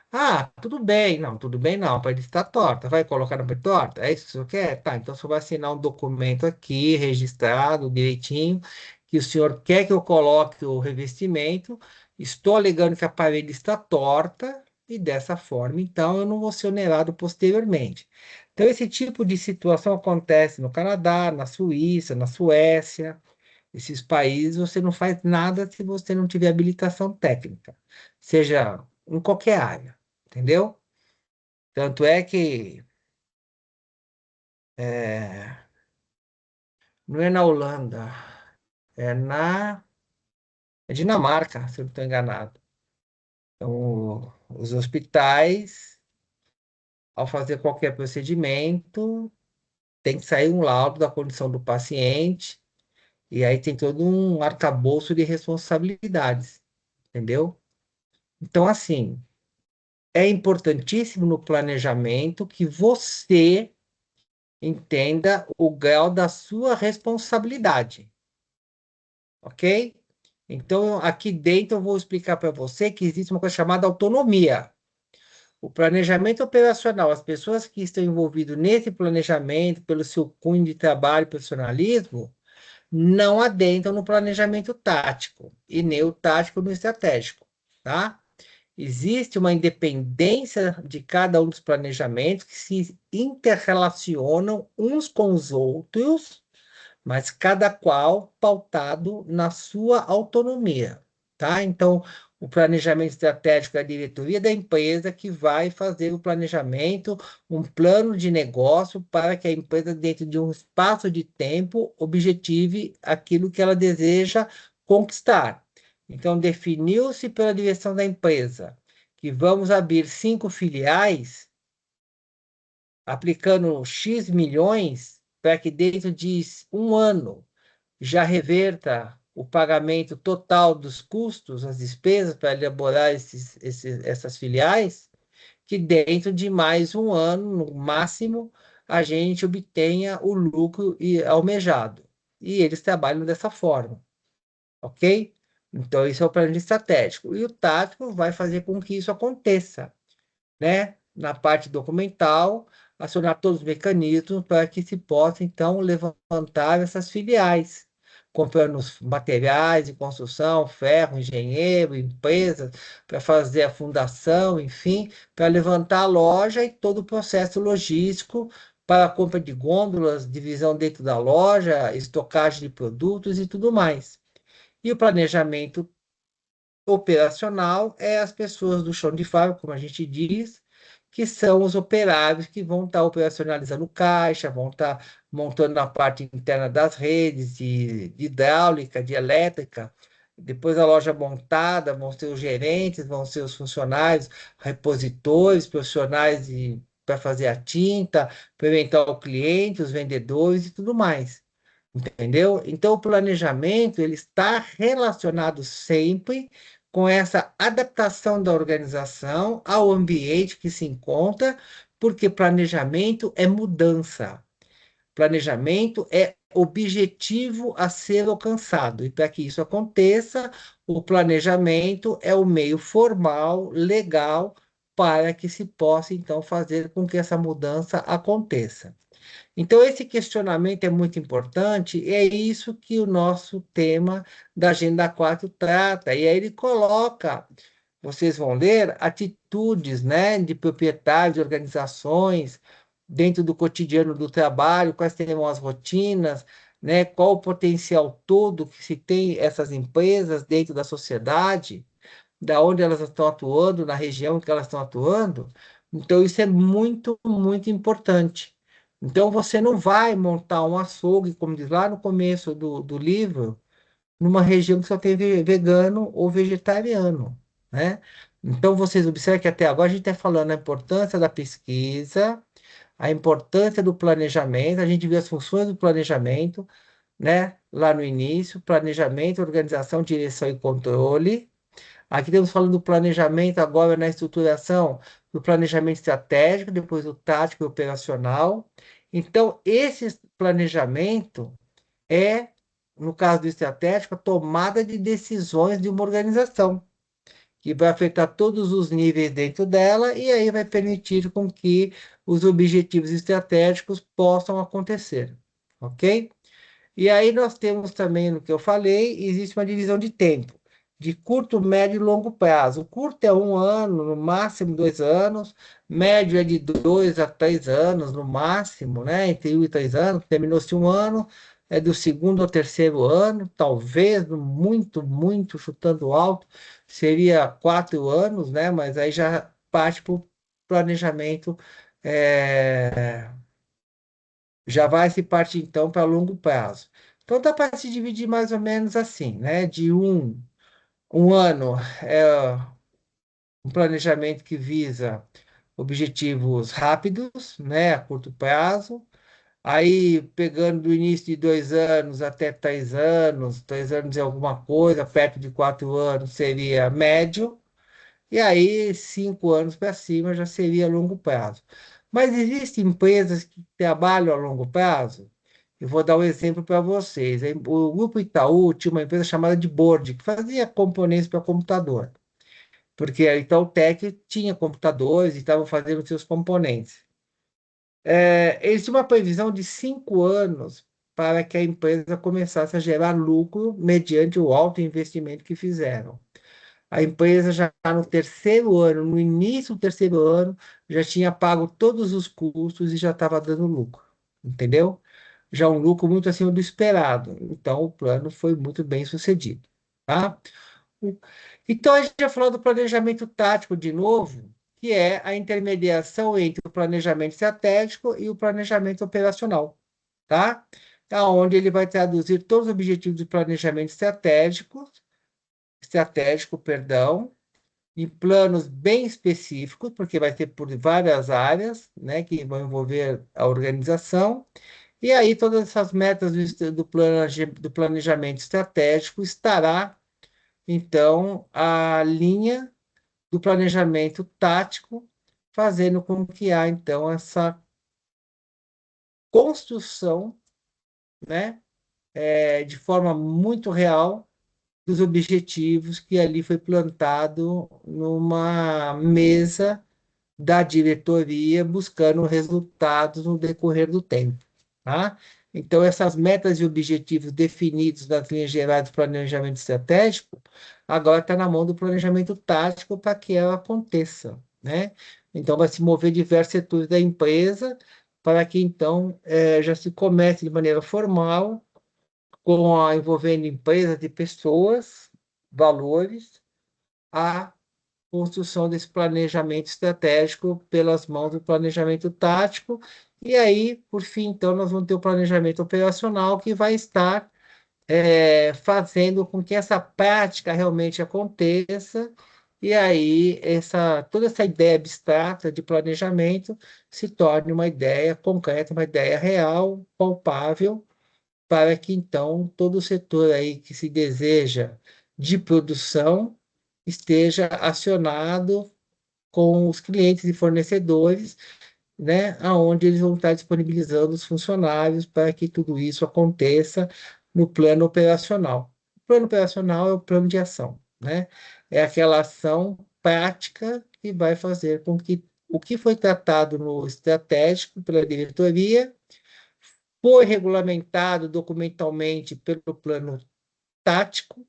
[SPEAKER 1] Ah, tudo bem. Não, tudo bem não. A parede está torta. Vai colocar na parede torta? É isso que o senhor quer? Tá, então você vai assinar um documento aqui, registrado direitinho, que o senhor quer que eu coloque o revestimento. Estou alegando que a parede está torta e dessa forma, então, eu não vou ser onerado posteriormente. Então, esse tipo de situação acontece no Canadá, na Suíça, na Suécia. Esses países você não faz nada se você não tiver habilitação técnica, seja em qualquer área, entendeu? Tanto é que é, não é na Holanda, é na Dinamarca, se eu não estou enganado. Então, os hospitais, ao fazer qualquer procedimento, tem que sair um laudo da condição do paciente, e aí tem todo um arcabouço de responsabilidades, entendeu? Então, assim, é importantíssimo no planejamento que você entenda o grau da sua responsabilidade, ok? Então, aqui dentro eu vou explicar para você que existe uma coisa chamada autonomia. O planejamento operacional, as pessoas que estão envolvidas nesse planejamento, pelo seu cunho de trabalho e profissionalismo, não adentram no planejamento tático, e nem o tático no estratégico, tá? Existe uma independência de cada um dos planejamentos que se interrelacionam uns com os outros, mas cada qual pautado na sua autonomia, tá? Então, o planejamento estratégico é a diretoria da empresa que vai fazer o planejamento, um plano de negócio para que a empresa, dentro de um espaço de tempo, objetive aquilo que ela deseja conquistar. Então, definiu-se pela direção da empresa que vamos abrir 5 filiais, aplicando X milhões, para que dentro de um ano já reverta o pagamento total dos custos, as despesas para elaborar essas filiais, que dentro de mais um ano, no máximo, a gente obtenha o lucro almejado. E eles trabalham dessa forma, ok? Então, isso é o plano estratégico. E o tático vai fazer com que isso aconteça, né? Na parte documental, acionar todos os mecanismos para que se possa, então, levantar essas filiais, comprando os materiais de construção, ferro, engenheiro, empresas, para fazer a fundação, enfim, para levantar a loja e todo o processo logístico para a compra de gôndolas, divisão dentro da loja, estocagem de produtos e tudo mais. E o planejamento operacional é as pessoas do chão de fábrica, como a gente diz, que são os operários que vão estar operacionalizando caixa, vão estar montando a parte interna das redes de hidráulica, de elétrica. Depois a loja montada, vão ser os gerentes, vão ser os funcionários, repositores, profissionais para fazer a tinta, para orientar o cliente, os vendedores e tudo mais. Entendeu? Então, o planejamento ele está relacionado sempre com essa adaptação da organização ao ambiente que se encontra, porque planejamento é mudança. Planejamento é objetivo a ser alcançado. E para que isso aconteça, o planejamento é o meio formal, legal, para que se possa, então, fazer com que essa mudança aconteça. Então, esse questionamento é muito importante, e é isso que o nosso tema da Agenda 4 trata. E aí ele coloca, vocês vão ler, atitudes, né, de proprietários, de organizações, dentro do cotidiano do trabalho, quais serão as rotinas, né, qual o potencial todo que se tem essas empresas dentro da sociedade, da onde elas estão atuando, na região que elas estão atuando. Então, isso é muito, muito importante. Então, você não vai montar um açougue, como diz lá no começo do livro, numa região que só tem vegano ou vegetariano, né? Então, vocês observam que até agora a gente está falando da importância da pesquisa, a importância do planejamento, a gente viu as funções do planejamento, né? Lá no início, planejamento, organização, direção e controle. Aqui estamos falando do planejamento agora na estruturação, do planejamento estratégico, depois do tático e operacional. Então, esse planejamento é, no caso do estratégico, a tomada de decisões de uma organização, que vai afetar todos os níveis dentro dela e aí vai permitir com que os objetivos estratégicos possam acontecer, ok? E aí nós temos também, no que eu falei, existe uma divisão de tempo, de curto, médio e longo prazo. O curto é 1 ano, no máximo 2 anos, médio é de 2 a 3 anos, no máximo, né? Entre 1 e 3 anos, terminou-se 1 ano, é do segundo ao terceiro ano, talvez, muito, muito, chutando alto, seria 4 anos, né? Mas aí já parte para o planejamento, é, já vai se partir então para longo prazo. Então dá para se dividir mais ou menos assim, né? De um ano é um planejamento que visa objetivos rápidos, né? A curto prazo. Aí, pegando do início de 2 anos até 3 anos, 3 anos é alguma coisa, perto de 4 anos seria médio. E aí, 5 anos para cima já seria longo prazo. Mas existem empresas que trabalham a longo prazo. Eu vou dar um exemplo para vocês. O Grupo Itaú tinha uma empresa chamada de Board, que fazia componentes para computador. Porque a Itautec tinha computadores e estavam fazendo seus componentes. Eles tinham uma previsão de 5 anos para que a empresa começasse a gerar lucro mediante o alto investimento que fizeram. A empresa já no terceiro ano, no início do terceiro ano, já tinha pago todos os custos e já estava dando lucro, entendeu? Já um lucro muito acima do esperado. Então, o plano foi muito bem sucedido, tá? Então, a gente já falou do planejamento tático de novo, que é a intermediação entre o planejamento estratégico e o planejamento operacional, tá? Onde ele vai traduzir todos os objetivos do planejamento estratégico, perdão, em planos bem específicos, porque vai ter por várias áreas, né, que vão envolver a organização, e aí todas essas metas do planejamento estratégico estará, então, a linha do planejamento tático, fazendo com que há, então, essa construção, né, de forma muito real dos objetivos que ali foi plantado numa mesa da diretoria buscando resultados no decorrer do tempo, tá? Então, essas metas e objetivos definidos nas linhas gerais do planejamento estratégico, agora está na mão do planejamento tático para que ela aconteça, né? Então, vai se mover diversos setores da empresa para que, então, já se comece de maneira formal, envolvendo empresas e pessoas, valores, a construção desse planejamento estratégico pelas mãos do planejamento tático. E aí, por fim, então, nós vamos ter o planejamento operacional que vai estar fazendo com que essa prática realmente aconteça. E aí, toda essa ideia abstrata de planejamento se torne uma ideia concreta, uma ideia real, palpável, para que então todo o setor aí que se deseja de produção esteja acionado com os clientes e fornecedores, né, aonde eles vão estar disponibilizando os funcionários para que tudo isso aconteça no plano operacional. O plano operacional é o plano de ação, né? É aquela ação prática que vai fazer com que o que foi tratado no estratégico pela diretoria foi regulamentado documentalmente pelo plano tático,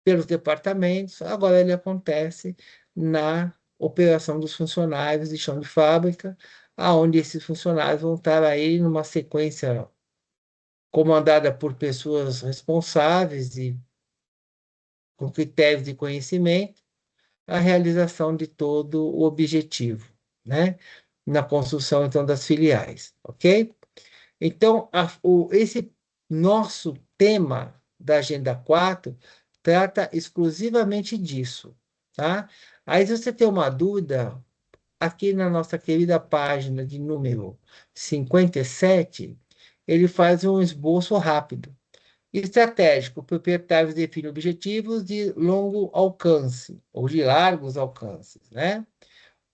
[SPEAKER 1] pelos departamentos, agora ele acontece na operação dos funcionários de chão de fábrica, aonde esses funcionários vão estar aí numa sequência comandada por pessoas responsáveis e com critérios de conhecimento, a realização de todo o objetivo, né? Na construção, então, das filiais, ok? Então, esse nosso tema da Agenda 4 trata exclusivamente disso, tá? Aí, se você tem uma dúvida, aqui na nossa querida página de número 57, ele faz um esboço rápido. Estratégico, proprietários definem objetivos de longo alcance, ou de largos alcances, né?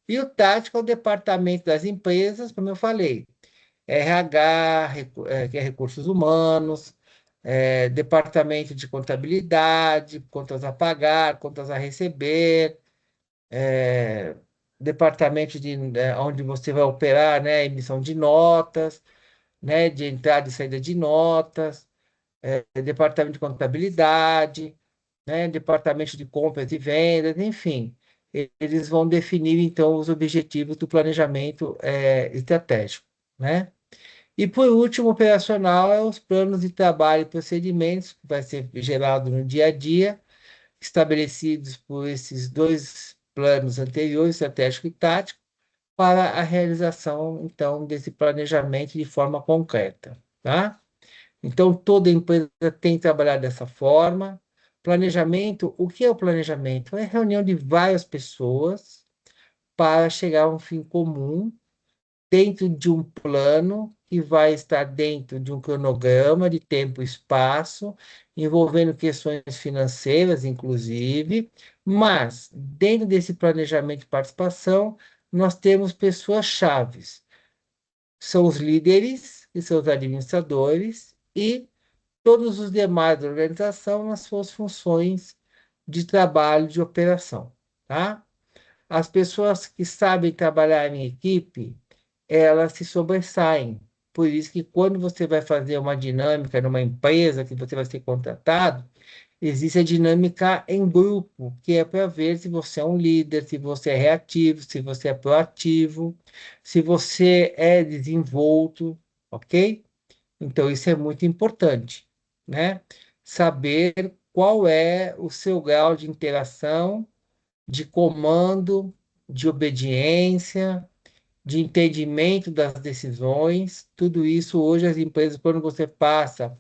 [SPEAKER 1] E o tático é o departamento das empresas, como eu falei, RH, que é recursos humanos, departamento de contabilidade, contas a pagar, contas a receber, departamento onde você vai operar, né, emissão de notas, né, de entrada e saída de notas, departamento de contabilidade, né, departamento de compras e vendas, enfim, eles vão definir então os objetivos do planejamento estratégico, né? E por último, operacional é os planos de trabalho e procedimentos que vai ser gerado no dia a dia, estabelecidos por esses dois planos anteriores, estratégico e tático, para a realização então desse planejamento de forma concreta, tá? Então, toda empresa tem que trabalhar dessa forma. Planejamento, o que é o planejamento? É a reunião de várias pessoas para chegar a um fim comum dentro de um plano que vai estar dentro de um cronograma de tempo e espaço, envolvendo questões financeiras, inclusive, mas dentro desse planejamento de participação, nós temos pessoas chaves. São os líderes, que são os administradores, e todos os demais da organização nas suas funções de trabalho, de operação, tá? As pessoas que sabem trabalhar em equipe, elas se sobressaem. Por isso que quando você vai fazer uma dinâmica numa empresa que você vai ser contratado, existe a dinâmica em grupo, que é para ver se você é um líder, se você é reativo, se você é proativo, se você é desenvolto, ok? Então, isso é muito importante, né? Saber qual é o seu grau de interação, de comando, de obediência, de entendimento das decisões. Tudo isso hoje as empresas, quando você passa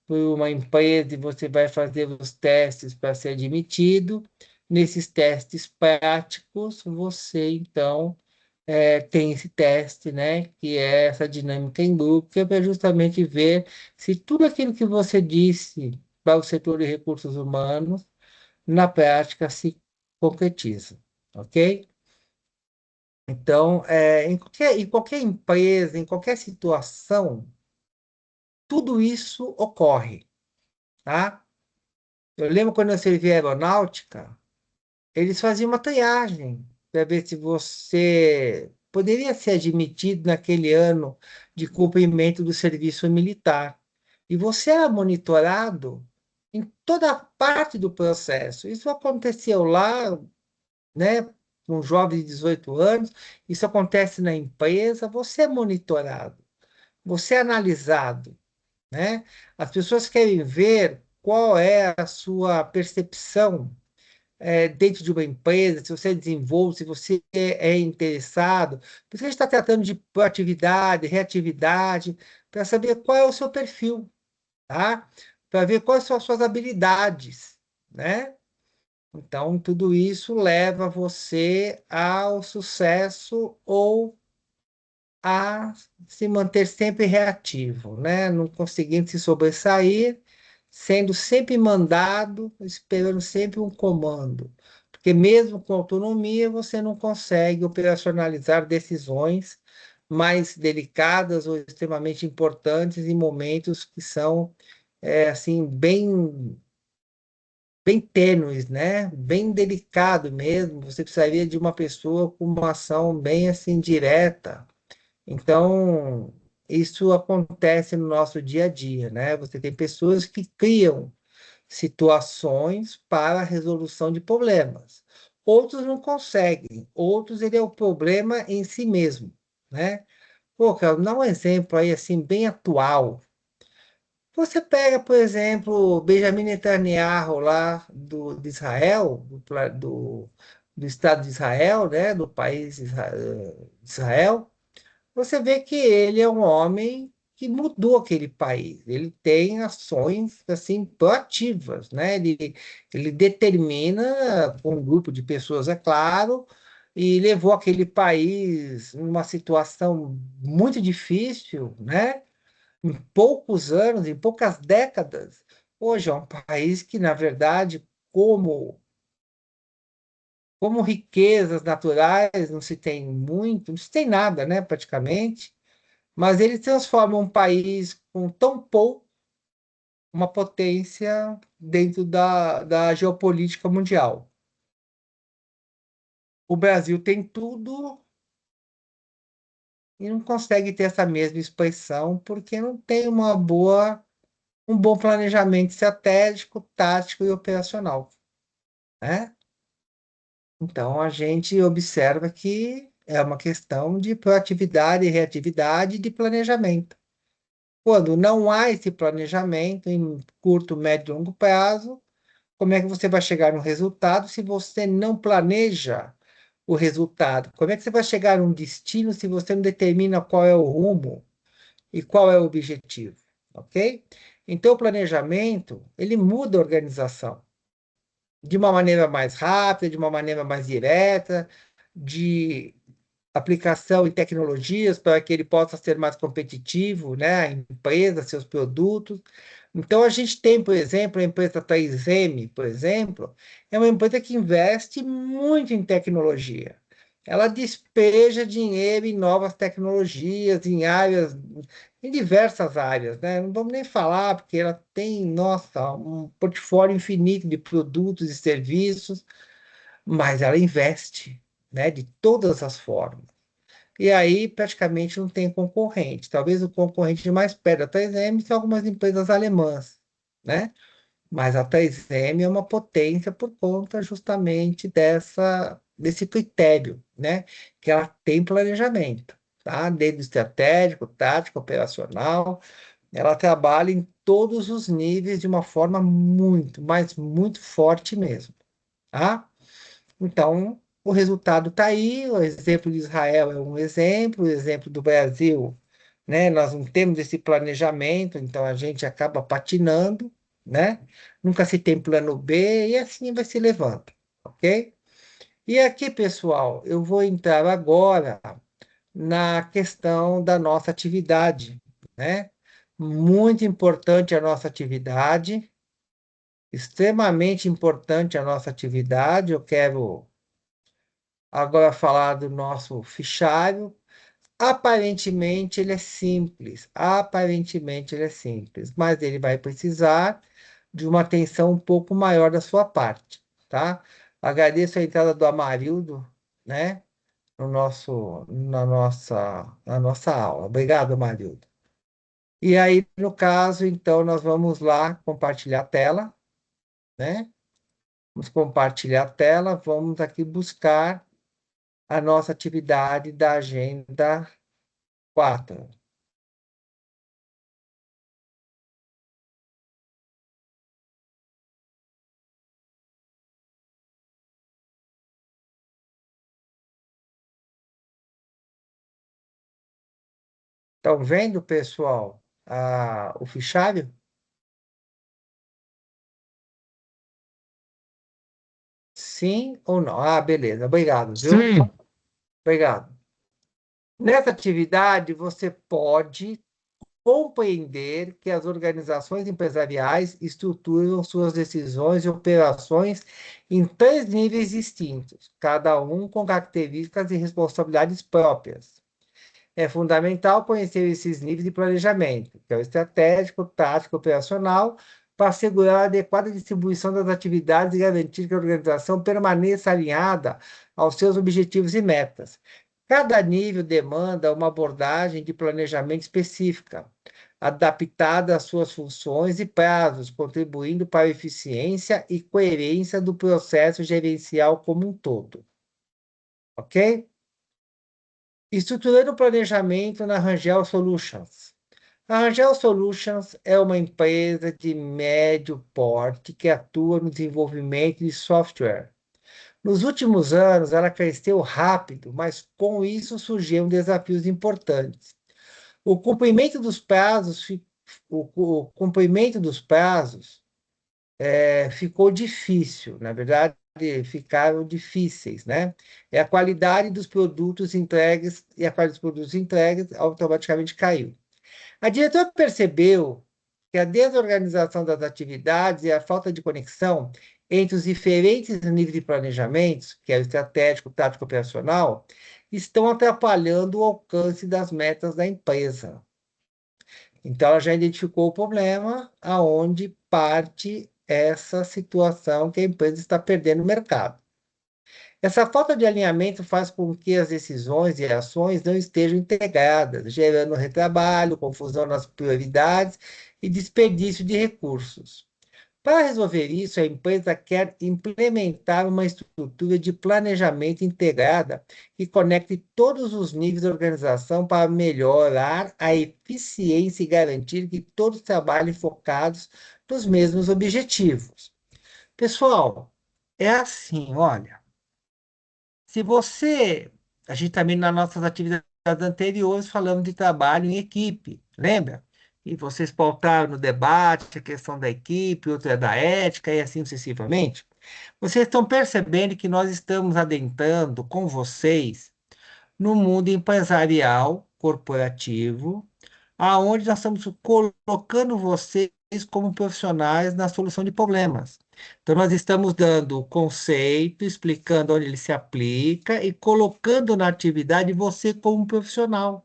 [SPEAKER 1] por uma empresa e você vai fazer os testes para ser admitido, nesses testes práticos, você então tem esse teste, né, que é essa dinâmica em grupo, que é para justamente ver se tudo aquilo que você disse para o setor de recursos humanos, na prática se concretiza, ok? Então, em qualquer empresa, em qualquer situação, tudo isso ocorre, tá? Eu lembro quando eu servi aeronáutica, eles faziam uma triagem para ver se você poderia ser admitido naquele ano de cumprimento do serviço militar. E você era monitorado em toda parte do processo. Isso aconteceu lá, né, com jovens de 18 anos, isso acontece na empresa, você é monitorado, você é analisado, né? As pessoas querem ver qual é a sua percepção dentro de uma empresa, se você é desenvolve, se você é interessado. Por isso que a gente está tratando de proatividade, reatividade, para saber qual é o seu perfil, tá? Para ver quais são as suas habilidades, né? Então, tudo isso leva você ao sucesso ou a se manter sempre reativo, né? Não conseguindo se sobressair, sendo sempre mandado, esperando sempre um comando. Porque mesmo com autonomia, você não consegue operacionalizar decisões mais delicadas ou extremamente importantes em momentos que são assim bem tênues, né? Bem delicado mesmo. Você precisaria de uma pessoa com uma ação bem assim direta. Então, isso acontece no nosso dia a dia, né? Você tem pessoas que criam situações para a resolução de problemas. Outros não conseguem, outros ele é o problema em si mesmo, né? Pô, cara, dá um exemplo aí assim bem atual. Você pega, por exemplo, Benjamin Netanyahu lá de Israel, do Estado de Israel, né? Do país Israel. Você vê que ele é um homem que mudou aquele país. Ele tem ações assim proativas, né? Ele determina com um grupo de pessoas, é claro, e levou aquele país numa situação muito difícil, né? Em poucos anos, em poucas décadas. Hoje é um país que, na verdade, como riquezas naturais não se tem muito, não se tem nada, né, praticamente, mas ele transforma um país com tão pouco uma potência dentro da geopolítica mundial. O Brasil tem tudo e não consegue ter essa mesma expansão porque não tem um bom planejamento estratégico, tático e operacional, né? Então, a gente observa que é uma questão de proatividade, reatividade e de planejamento. Quando não há esse planejamento em curto, médio e longo prazo, como é que você vai chegar no resultado se você não planeja o resultado? Como é que você vai chegar a um destino se você não determina qual é o rumo e qual é o objetivo? Ok? Então, o planejamento, ele muda a organização de uma maneira mais rápida, de uma maneira mais direta, de aplicação em tecnologias para que ele possa ser mais competitivo, né? A empresa, seus produtos. Então, a gente tem, por exemplo, a empresa 3M, por exemplo, é uma empresa que investe muito em tecnologia. Ela despeja dinheiro em novas tecnologias, em áreas, em diversas áreas, né? Não vamos nem falar, porque ela tem, nossa, um portfólio infinito de produtos e serviços, mas ela investe, né, de todas as formas. E aí praticamente não tem concorrente. Talvez o concorrente mais perto da 3M são algumas empresas alemãs, né? Mas a 3M é uma potência por conta justamente desse critério, né? Que ela tem planejamento, tá? Desde o estratégico, tático, operacional, ela trabalha em todos os níveis de uma forma muito, mas muito forte mesmo, tá? Então, o resultado está aí, o exemplo de Israel é um exemplo, o exemplo do Brasil, né? Nós não temos esse planejamento, então a gente acaba patinando, né? Nunca se tem plano B e assim vai se levando, ok? E aqui, pessoal, eu vou entrar agora na questão da nossa atividade, né? Muito importante a nossa atividade, extremamente importante a nossa atividade. Eu quero agora falar do nosso fichário. Aparentemente ele é simples, mas ele vai precisar de uma atenção um pouco maior da sua parte, tá? Agradeço a entrada do Amarildo, né, no na nossa aula. Obrigado, Amarildo. E aí, no caso, então, nós vamos lá compartilhar a tela, né? Vamos compartilhar a tela, vamos aqui buscar a nossa atividade da agenda 4. Estão vendo, pessoal, o fichário? Sim ou não? Ah, beleza. Obrigado, viu? Sim. Obrigado. Nessa atividade, você pode compreender que as organizações empresariais estruturam suas decisões e operações em três níveis distintos, cada um com características e responsabilidades próprias. É fundamental conhecer esses níveis de planejamento, que é o estratégico, tático, operacional, para assegurar a adequada distribuição das atividades e garantir que a organização permaneça alinhada aos seus objetivos e metas. Cada nível demanda uma abordagem de planejamento específica, adaptada às suas funções e prazos, contribuindo para a eficiência e coerência do processo gerencial como um todo. Ok? Estruturando o planejamento na Rangel Solutions. A Rangel Solutions é uma empresa de médio porte que atua no desenvolvimento de software. Nos últimos anos, ela cresceu rápido, mas com isso surgiram desafios importantes. O cumprimento dos prazos, o cumprimento dos prazos ficou difícil. Na verdade, ficaram difíceis, né? É a qualidade dos produtos entregues e a qualidade dos produtos entregues automaticamente caiu. A diretora percebeu que a desorganização das atividades e a falta de conexão entre os diferentes níveis de planejamento, que é o estratégico, tático e operacional, estão atrapalhando o alcance das metas da empresa. Então, ela já identificou o problema aonde parte essa situação que a empresa está perdendo o mercado. Essa falta de alinhamento faz com que as decisões e ações não estejam integradas, gerando retrabalho, confusão nas prioridades e desperdício de recursos. Para resolver isso, a empresa quer implementar uma estrutura de planejamento integrada que conecte todos os níveis da organização para melhorar a eficiência e garantir que todos trabalhem focados nos mesmos objetivos. Pessoal, é assim, olha. Se você, a gente também nas nossas atividades anteriores falamos de trabalho em equipe, lembra? E vocês pautaram no debate a questão da equipe, outra é da ética e assim sucessivamente. Vocês estão percebendo que nós estamos adentrando com vocês no mundo empresarial, corporativo, aonde nós estamos colocando vocês como profissionais na solução de problemas. Então, nós estamos dando o conceito, explicando onde ele se aplica e colocando na atividade você como profissional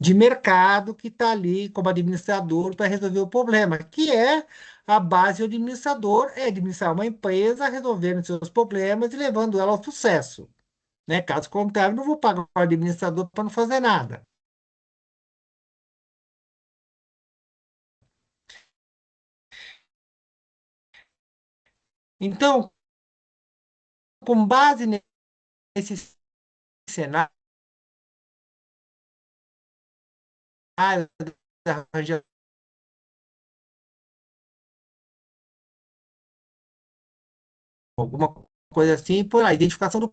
[SPEAKER 1] de mercado que está ali como administrador para resolver o problema, que é a base do administrador, é administrar uma empresa, resolvendo seus problemas e levando ela ao sucesso, né? Caso contrário, não vou pagar o administrador para não fazer nada. Então, com base nesse cenário, arranjar alguma coisa assim, por aí, identificação do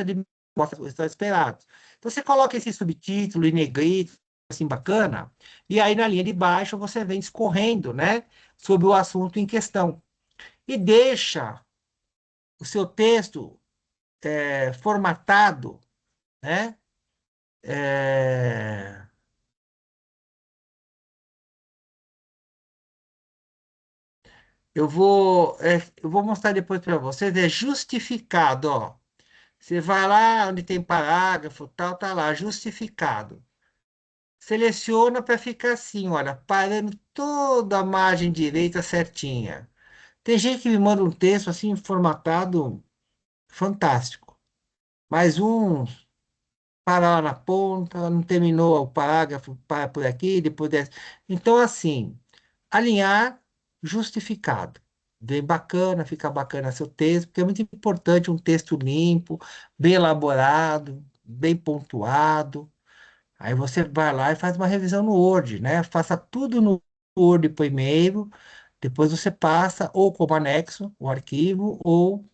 [SPEAKER 1] de mostra os estão esperados. Então, você coloca esse subtítulo em negrito, assim, bacana, e aí na linha de baixo você vem escorrendo, né, sobre o assunto em questão. E deixa o seu texto formatado, né? É, eu vou mostrar depois para vocês, é justificado, ó. Você vai lá onde tem parágrafo, tal, tá lá, justificado. Seleciona para ficar assim, olha, parando toda a margem direita certinha. Tem gente que me manda um texto assim, formatado, fantástico. Mas um para lá na ponta, não terminou o parágrafo, para por aqui, depois desce. Então, assim, alinhar justificado. Bem bacana, fica bacana seu texto, porque é muito importante um texto limpo, bem elaborado, bem pontuado. Aí você vai lá e faz uma revisão no Word, né? Faça tudo no Word primeiro, depois você passa ou como anexo o arquivo ou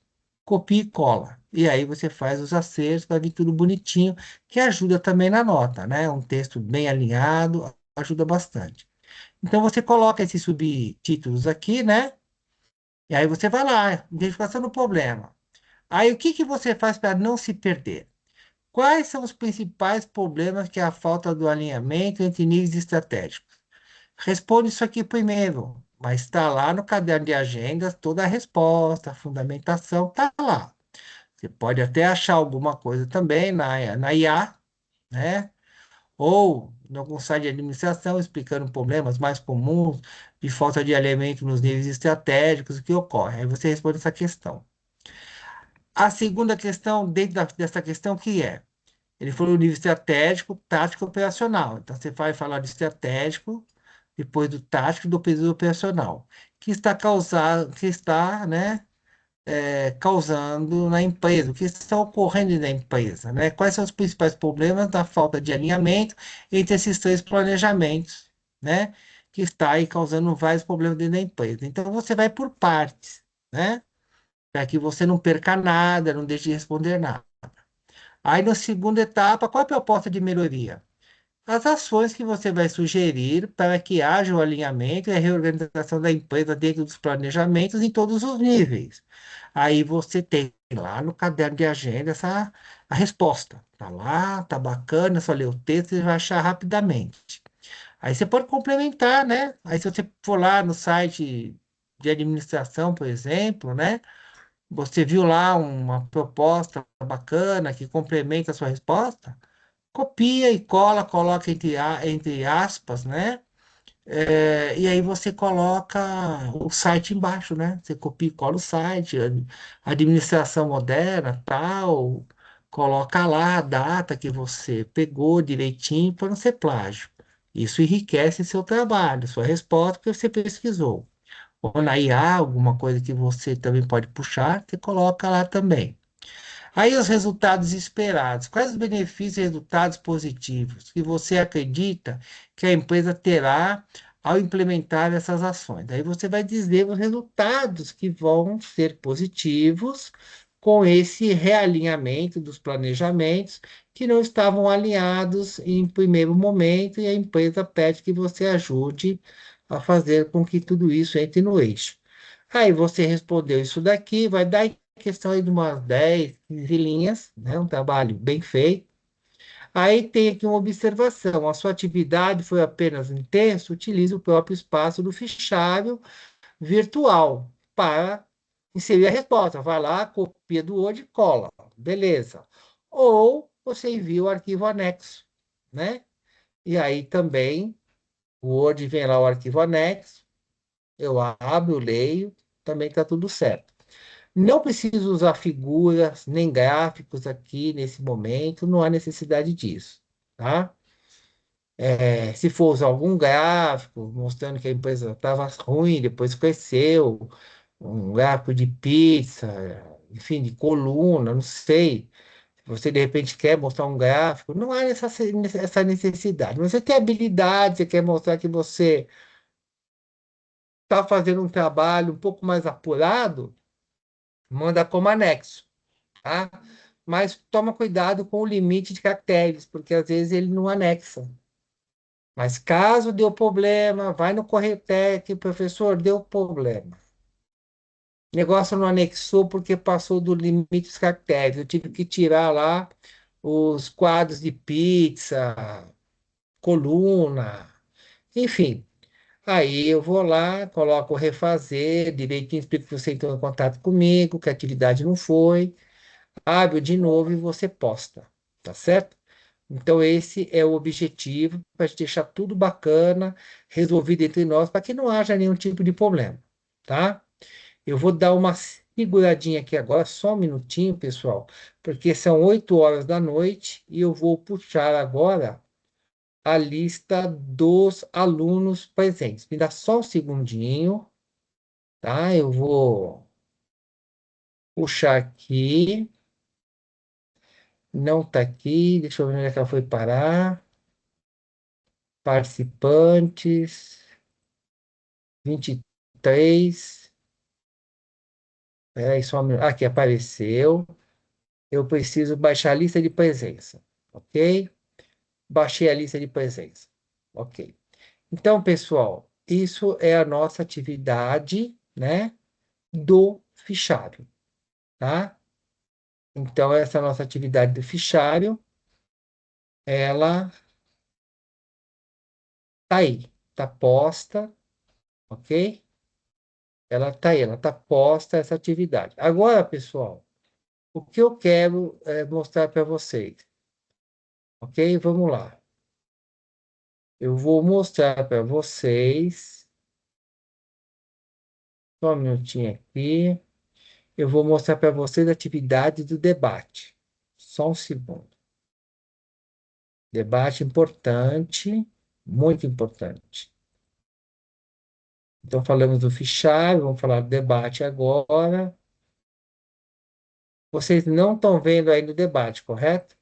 [SPEAKER 1] copia e cola. E aí você faz os acertos, vai vir tudo bonitinho, que ajuda também na nota, né? Um texto bem alinhado ajuda bastante. Então você coloca esses subtítulos aqui, né? E aí você vai lá, identificação do problema. Aí o que que você faz para não se perder? Quais são os principais problemas que é a falta do alinhamento entre níveis estratégicos? Responde isso aqui primeiro, mas está lá no caderno de agendas toda a resposta, a fundamentação, está lá. Você pode até achar alguma coisa também na IA, né? Ou em algum site de administração explicando problemas mais comuns de falta de alinhamento nos níveis estratégicos, o que ocorre. Aí você responde essa questão. A segunda questão, dentro dessa questão, que é? Ele falou o nível estratégico, tático e operacional. Então, você vai falar de estratégico, depois do tático e do período operacional, que está causando, que está, né, causando na empresa, o que está ocorrendo na empresa, né? Quais são os principais problemas da falta de alinhamento entre esses três planejamentos, né? Que está aí causando vários problemas dentro da empresa. Então, você vai por partes, né? Para que você não perca nada, não deixe de responder nada. Aí, na segunda etapa, qual é a proposta de melhoria? as ações que você vai sugerir para que haja o alinhamento e a reorganização da empresa dentro dos planejamentos em todos os níveis. Aí você tem lá no caderno de agenda a resposta. Tá lá, tá bacana, só ler o texto e vai achar rapidamente. Aí você pode complementar, né? Aí se você for lá no site de administração, por exemplo, né? Você viu lá uma proposta bacana que complementa a sua resposta? Copia e cola, coloca entre aspas, né? E aí você coloca o site embaixo, né? Você copia e cola o site, administração moderna, tal, coloca lá a data que você pegou direitinho para não ser plágio. Isso enriquece seu trabalho, sua resposta, porque você pesquisou. Ou na IA, alguma coisa que você também pode puxar, você coloca lá também. Aí os resultados esperados. Quais os benefícios e resultados positivos que você acredita que a empresa terá ao implementar essas ações? Aí você vai dizer os resultados que vão ser positivos com esse realinhamento dos planejamentos que não estavam alinhados em primeiro momento e a empresa pede que você ajude a fazer com que tudo isso entre no eixo. Aí você respondeu isso daqui, vai dar questão aí de umas 10, 15 linhas, né? Um trabalho bem feito. Aí tem aqui uma observação: a sua atividade foi apenas em texto, utilize o próprio espaço do fichário virtual para inserir a resposta. Vai lá, copia do Word e cola. Beleza. Ou você envia o arquivo anexo, né? E aí também o Word vem lá o arquivo anexo, eu abro, leio, também está tudo certo. Não preciso usar figuras nem gráficos aqui nesse momento, não há necessidade disso, tá? Se for usar algum gráfico mostrando que a empresa estava ruim, depois cresceu, um gráfico de pizza, enfim, de coluna, não sei. Se você de repente quer mostrar um gráfico, não há essa necessidade. Mas você tem habilidade, você quer mostrar que você está fazendo um trabalho um pouco mais apurado, manda como anexo, tá? Mas toma cuidado com o limite de caracteres, porque às vezes ele não anexa. Mas caso deu problema, vai no Corretec, professor, deu problema. O negócio não anexou porque passou do limite dos caracteres. Eu tive que tirar lá os quadros de pizza, coluna, enfim. Aí eu vou lá, coloco refazer, direitinho, explico que você entrou em contato comigo, que a atividade não foi. Abre de novo e você posta, tá certo? Então, esse é o objetivo, para deixar tudo bacana, resolvido entre nós, para que não haja nenhum tipo de problema, tá? Eu vou dar uma seguradinha aqui agora, só um minutinho, pessoal, porque são 8 horas da noite e eu vou puxar agora a lista dos alunos presentes. Me dá só um segundinho, tá? Eu vou puxar aqui. Não está aqui. Deixa eu ver onde é que ela foi parar. Participantes, 23. Peraí, só um minuto. Aqui apareceu. Eu preciso baixar a lista de presença. Ok? Baixei a lista de presença. Ok. Então, pessoal, isso é a nossa atividade, né, do fichário, tá? Então, essa nossa atividade do fichário, ela tá aí, tá posta, ok? Ela está aí, ela está posta essa atividade. Agora, pessoal, o que eu quero mostrar para vocês, ok? Vamos lá. Eu vou mostrar para vocês, só um minutinho aqui. Eu vou mostrar para vocês a atividade do debate. Só um segundo. Debate importante, muito importante. Então, falamos do fichário, vamos falar do debate agora. Vocês não estão vendo aí no debate, correto?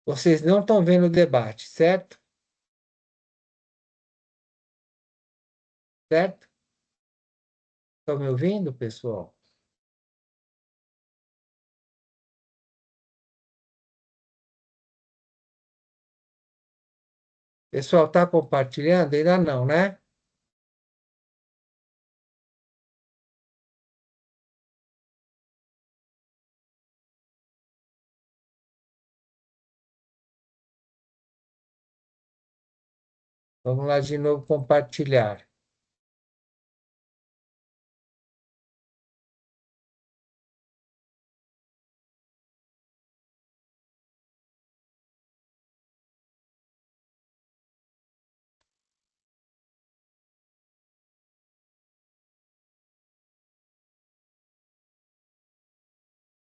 [SPEAKER 1] Vocês não estão vendo o debate, certo? Certo? Estão me ouvindo, pessoal? Pessoal, está compartilhando? Ainda não, né? Vamos lá de novo compartilhar.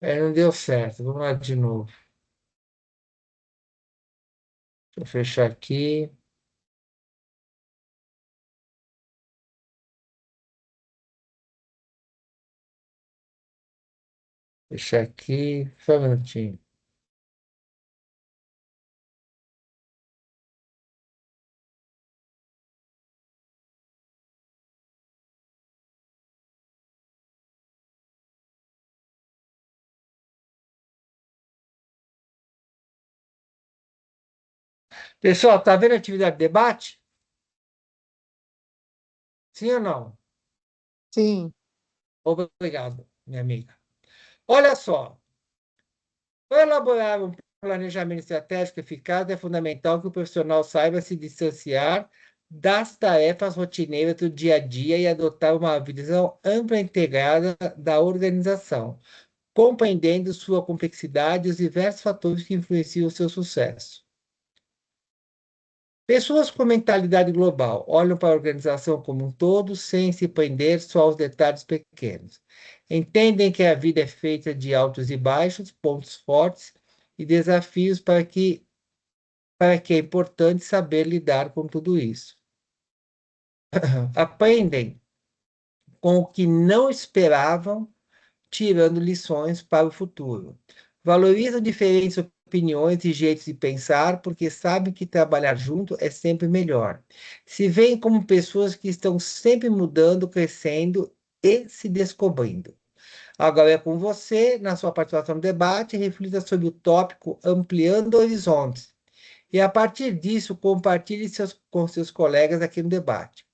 [SPEAKER 1] É, não deu certo. Vamos lá de novo. Deixa eu fechar aqui. Fechar aqui. Só um minutinho. Pessoal, tá vendo a atividade de debate? Sim ou não?
[SPEAKER 2] Sim.
[SPEAKER 1] Obrigado, minha amiga. Olha só, para elaborar um planejamento estratégico eficaz, é fundamental que o profissional saiba se distanciar das tarefas rotineiras do dia a dia e adotar uma visão ampla e integrada da organização, compreendendo sua complexidade e os diversos fatores que influenciam o seu sucesso. Pessoas com mentalidade global olham para a organização como um todo sem se prender só aos detalhes pequenos. Entendem que a vida é feita de altos e baixos, pontos fortes e desafios para que é importante saber lidar com tudo isso. Aprendem com o que não esperavam, tirando lições para o futuro. Valorizam diferentes opiniões e jeitos de pensar, porque sabem que trabalhar junto é sempre melhor. Se veem como pessoas que estão sempre mudando, crescendo e se descobrindo. Agora é com você, na sua participação no debate, reflita sobre o tópico Ampliando Horizontes. E a partir disso, compartilhe com seus colegas aqui no debate.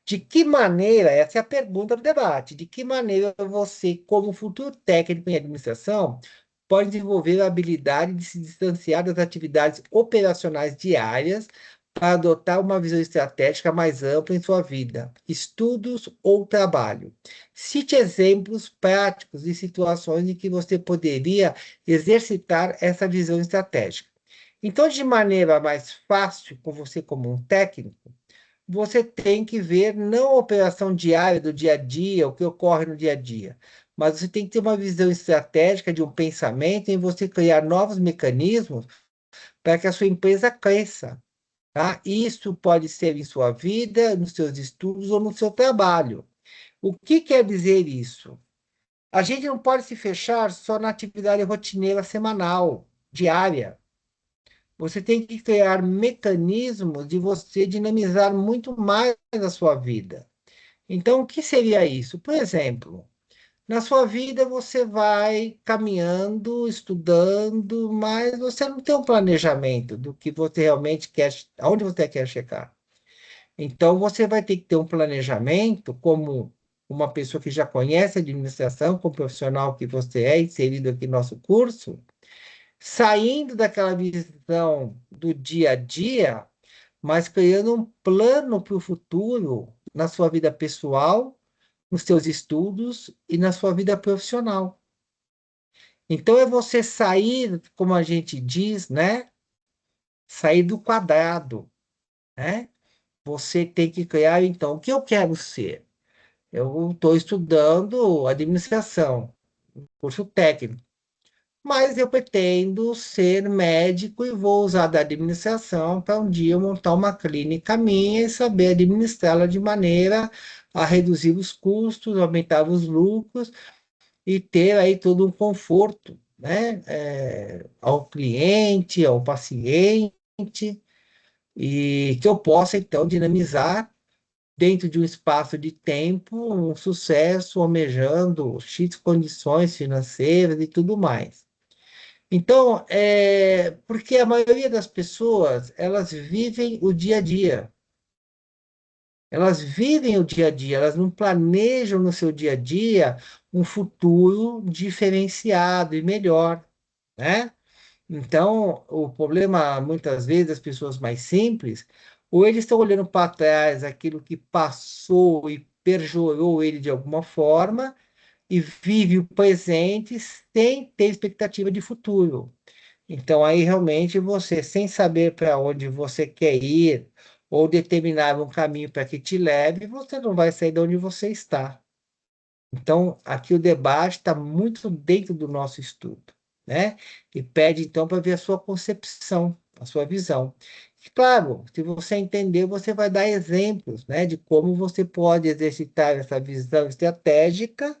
[SPEAKER 1] De que maneira, essa é a pergunta do debate, de que maneira você, como futuro técnico em administração, pode desenvolver a habilidade de se distanciar das atividades operacionais diárias para adotar uma visão estratégica mais ampla em sua vida, estudos ou trabalho? Cite exemplos práticos de situações em que você poderia exercitar essa visão estratégica. Então, de maneira mais fácil, com você como um técnico, você tem que ver não a operação diária do dia a dia, o que ocorre no dia a dia, mas você tem que ter uma visão estratégica de um pensamento em você criar novos mecanismos para que a sua empresa cresça, tá? Isso pode ser em sua vida, nos seus estudos ou no seu trabalho. O que quer dizer isso? A gente não pode se fechar só na atividade rotineira semanal, diária. Você tem que criar mecanismos de você dinamizar muito mais a sua vida. Então, o que seria isso? Por exemplo, na sua vida você vai caminhando, estudando, mas você não tem um planejamento do que você realmente quer, aonde você quer chegar. Então, você vai ter que ter um planejamento como uma pessoa que já conhece a administração, como profissional que você é, inserido aqui no nosso curso, saindo daquela visão do dia a dia, mas criando um plano para o futuro na sua vida pessoal, nos seus estudos e na sua vida profissional. Então é você sair, como a gente diz, né? Sair do quadrado, né? Você tem que criar, então, o que eu quero ser? Eu estou estudando administração, curso técnico. Mas eu pretendo ser médico e vou usar da administração para um dia eu montar uma clínica minha e saber administrá-la de maneira a reduzir os custos, aumentar os lucros e ter aí todo um conforto, né, ao cliente, ao paciente, e que eu possa então dinamizar dentro de um espaço de tempo, um sucesso, almejando X condições financeiras e tudo mais. Então, porque a maioria das pessoas, elas vivem o dia a dia. Elas vivem o dia a dia, elas não planejam no seu dia a dia um futuro diferenciado e melhor, né? Então, o problema, muitas vezes, das pessoas mais simples, ou eles estão olhando para trás aquilo que passou e perjurou ele de alguma forma, e vive o presente sem ter expectativa de futuro. Então, aí realmente você, sem saber para onde você quer ir, ou determinar um caminho para que te leve, você não vai sair de onde você está. Então, aqui o debate está muito dentro do nosso estudo, né? E pede, então, para ver a sua concepção, a sua visão. E, claro, se você entender, você vai dar exemplos, né, de como você pode exercitar essa visão estratégica,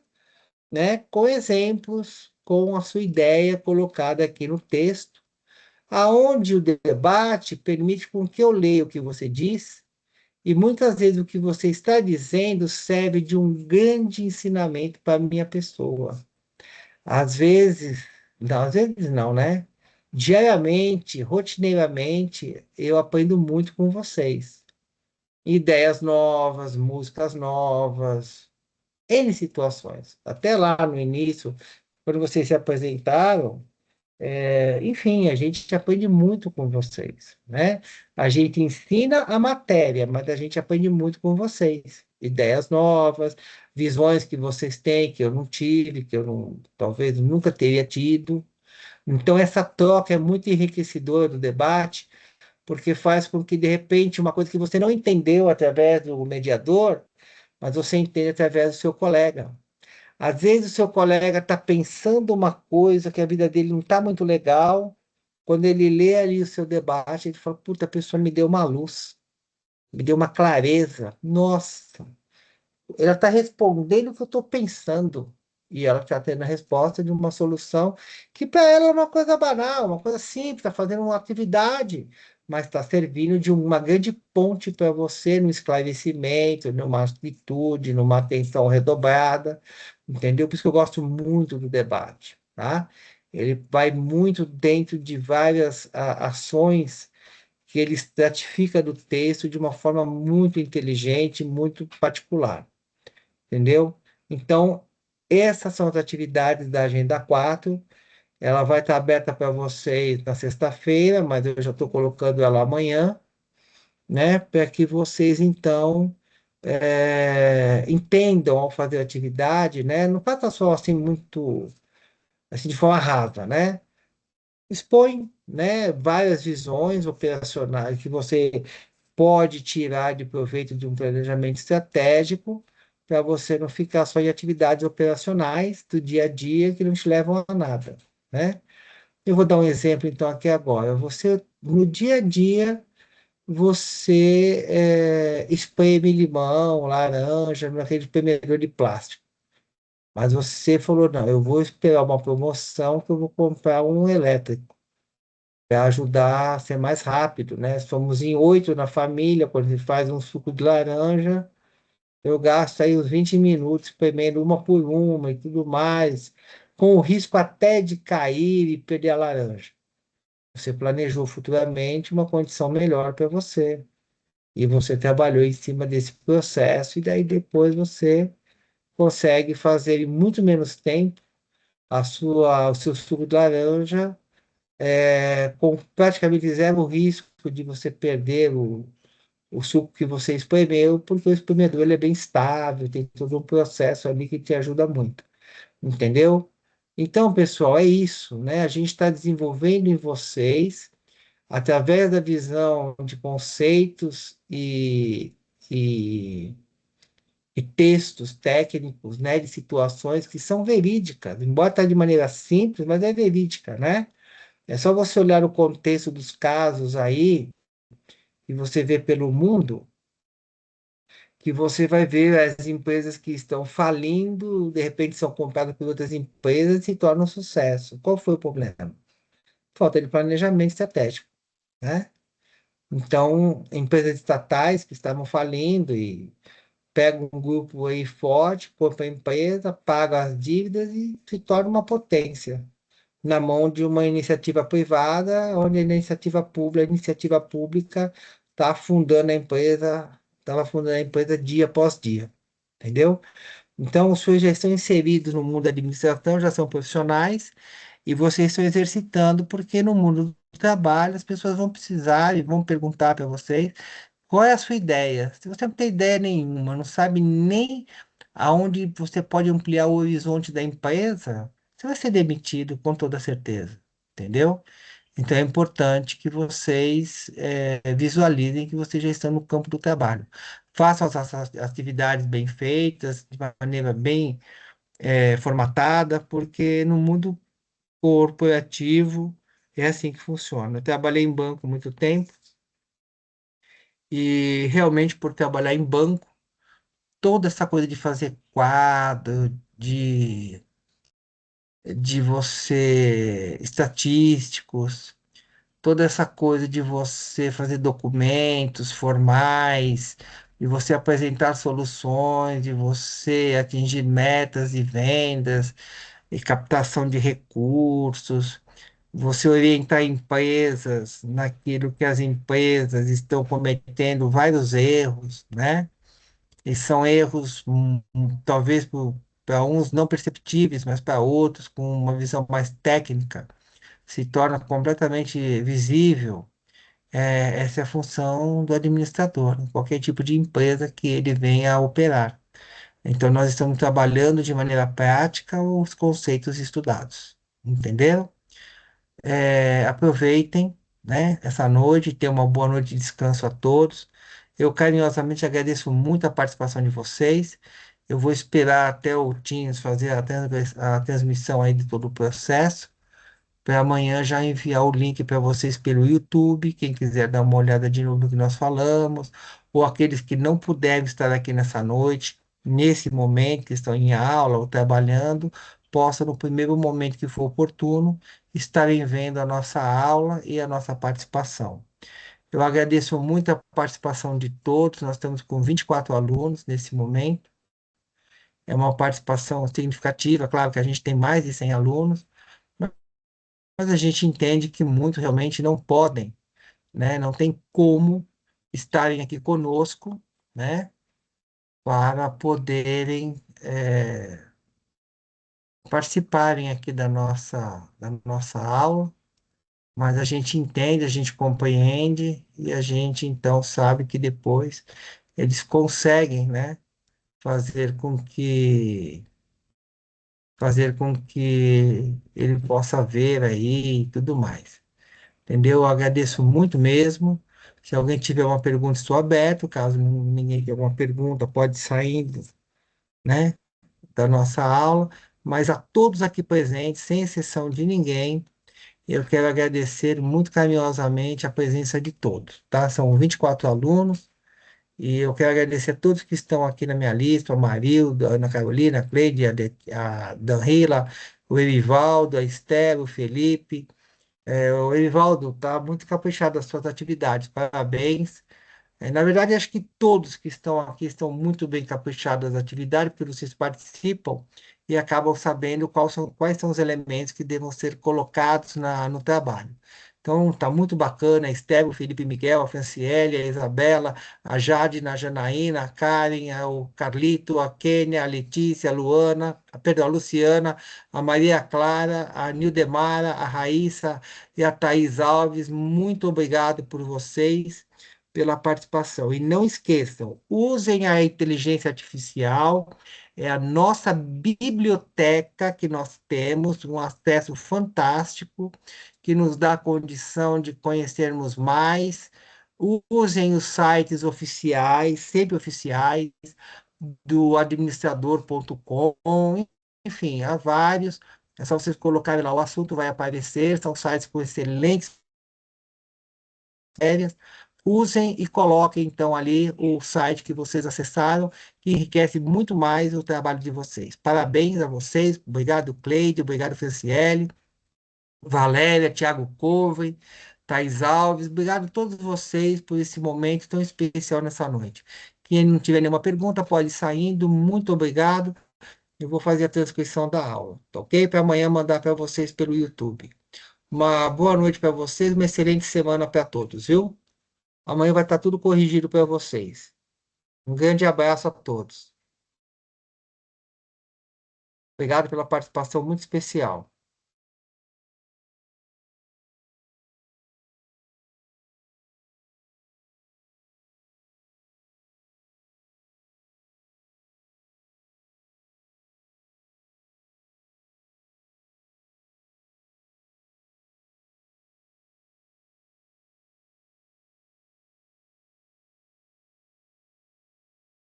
[SPEAKER 1] né, com exemplos, com a sua ideia colocada aqui no texto, aonde o debate permite com que eu leia o que você diz, e muitas vezes o que você está dizendo serve de um grande ensinamento para a minha pessoa. Às vezes não, né? Diariamente, rotineiramente, eu aprendo muito com vocês. Ideias novas, músicas novas, N situações. Até lá no início, quando vocês se apresentaram, enfim, a gente aprende muito com vocês, né? A gente ensina a matéria, mas a gente aprende muito com vocês. Ideias novas, visões que vocês têm, que eu não tive, que eu não, talvez nunca teria tido. Então, essa troca é muito enriquecedora do debate, porque faz com que, de repente, uma coisa que você não entendeu através do mediador, mas você entende através do seu colega. Às vezes o seu colega está pensando uma coisa que a vida dele não está muito legal. Quando ele lê ali o seu debate, ele fala: Puta, a pessoa me deu uma luz, me deu uma clareza. Nossa, ela está respondendo o que eu estou pensando. E ela está tendo a resposta de uma solução que para ela é uma coisa banal, uma coisa simples, está fazendo uma atividade, mas está servindo de uma grande ponte para você no esclarecimento, numa atitude, numa atenção redobrada, entendeu? Por isso que eu gosto muito do debate, tá? Ele vai muito dentro de várias ações que ele estratifica do texto de uma forma muito inteligente, muito particular, entendeu? Então, essas são as atividades da Agenda 4. Ela vai estar aberta para vocês na sexta-feira, mas eu já estou colocando ela amanhã, né? Para que vocês, então, entendam ao fazer a atividade, né? Não faça só assim muito, assim, de forma rasa, né? Expõe, né, várias visões operacionais que você pode tirar de proveito de um planejamento estratégico para você não ficar só em atividades operacionais do dia a dia que não te levam a nada, né? Eu vou dar um exemplo então aqui agora. Você no dia a dia você espreme limão, laranja naquele espremedor de plástico. Mas você falou, não, eu vou esperar uma promoção que eu vou comprar um elétrico para ajudar a ser mais rápido, né? Somos em 8 na família, quando a gente faz um suco de laranja, eu gasto aí uns 20 minutos espremendo uma por uma e tudo mais, com o risco até de cair e perder a laranja. Você planejou futuramente uma condição melhor para você. E você trabalhou em cima desse processo, e daí depois você consegue fazer em muito menos tempo o seu suco de laranja, com praticamente zero risco de você perder o suco que você espremeu, porque o espremedor ele é bem estável, tem todo um processo ali que te ajuda muito, entendeu? Então, pessoal, é isso, né? A gente está desenvolvendo em vocês, através da visão de conceitos e, e textos técnicos, né, de situações que são verídicas, embora está de maneira simples, mas é verídica, né? É só você olhar o contexto dos casos aí, e você vê pelo mundo, que você vai ver as empresas que estão falindo, de repente são compradas por outras empresas e se tornam um sucesso. Qual foi o problema? Falta de planejamento estratégico, né? Então, empresas estatais que estavam falindo e pega um grupo aí forte, compra a empresa, paga as dívidas e se torna uma potência na mão de uma iniciativa privada, onde a iniciativa pública está afundando a empresa, estava afundando a empresa dia após dia, entendeu? Então, os senhores já estão inseridos no mundo da administração, já são profissionais, e vocês estão exercitando, porque no mundo do trabalho as pessoas vão precisar e vão perguntar para vocês qual é a sua ideia. Se você não tem ideia nenhuma, não sabe nem aonde você pode ampliar o horizonte da empresa, você vai ser demitido com toda certeza, entendeu? Então é importante que vocês visualizem que vocês já estão no campo do trabalho. Façam as atividades bem feitas, de maneira bem formatada, porque no mundo corporativo é assim que funciona. Eu trabalhei em banco há muito tempo e realmente por trabalhar em banco, toda essa coisa de fazer quadro, de você estatísticos, toda essa coisa de você fazer documentos formais, de você apresentar soluções, de você atingir metas de vendas e captação de recursos, você orientar empresas naquilo que as empresas estão cometendo vários erros, né? E são erros, talvez para uns não perceptíveis, mas para outros, com uma visão mais técnica, se torna completamente visível. Essa é a função do administrador, em qualquer tipo de empresa que ele venha a operar. Então, nós estamos trabalhando de maneira prática os conceitos estudados. Entenderam? Aproveitem, né, essa noite, tenham uma boa noite de descanso a todos. Eu carinhosamente agradeço muito a participação de vocês. Eu vou esperar até o Teams fazer a transmissão aí de todo o processo, para amanhã já enviar o link para vocês pelo YouTube, quem quiser dar uma olhada de novo no que nós falamos, ou aqueles que não puderam estar aqui nessa noite, nesse momento, que estão em aula ou trabalhando, possam, no primeiro momento que for oportuno, estarem vendo a nossa aula e a nossa participação. Eu agradeço muito a participação de todos, nós estamos com 24 alunos nesse momento, é uma participação significativa, claro que a gente tem mais de 100 alunos, mas a gente entende que muitos realmente não podem, né? Não tem como estarem aqui conosco, né? Para poderem participarem aqui da nossa aula, mas a gente entende, a gente compreende e a gente então sabe que depois eles conseguem, né? Fazer com que fazer com que ele possa ver aí e tudo mais. Entendeu? Eu agradeço muito mesmo. Se alguém tiver uma pergunta, estou aberto. Caso ninguém tenha alguma pergunta, pode sair, né, da nossa aula. Mas a todos aqui presentes, sem exceção de ninguém, eu quero agradecer muito carinhosamente a presença de todos, tá? São 24 alunos e eu quero agradecer a todos que estão aqui na minha lista, o Marildo, a Ana Carolina, a Cleide, a Danrila, o Erivaldo, a Esther, o Felipe. O Erivaldo, tá muito caprichado das suas atividades, parabéns. Na verdade, acho que todos que estão aqui estão muito bem caprichados das atividades, porque vocês participam e acabam sabendo quais são os elementos que devam ser colocados no trabalho. Então, está muito bacana, a Esther, o Felipe Miguel, a Franciele, a Isabela, a Jade, a Janaína, a Karen, o Carlito, a Kênia, a Letícia, a Luana, perdão, a Luciana, a Maria Clara, a Nildemara, a Raíssa e a Thaís Alves. Muito obrigado por vocês pela participação. E não esqueçam, usem a inteligência artificial, é a nossa biblioteca que nós temos, um acesso fantástico, que nos dá a condição de conhecermos mais. Usem os sites oficiais, sempre oficiais, do administrador.com, enfim, há vários. É só vocês colocarem lá, o assunto vai aparecer, são sites com excelentes matérias. Usem e coloquem então ali o site que vocês acessaram, que enriquece muito mais o trabalho de vocês. Parabéns a vocês, obrigado Cleide, obrigado Franciele, Valéria, Thiago Couve, Thais Alves, obrigado a todos vocês por esse momento tão especial nessa noite. Quem não tiver nenhuma pergunta, pode ir saindo. Muito obrigado. Eu vou fazer a transcrição da aula, tá ok? Para amanhã mandar para vocês pelo YouTube. Uma boa noite para vocês, uma excelente semana para todos, viu? Amanhã vai estar tudo corrigido para vocês. Um grande abraço a todos. Obrigado pela participação muito especial.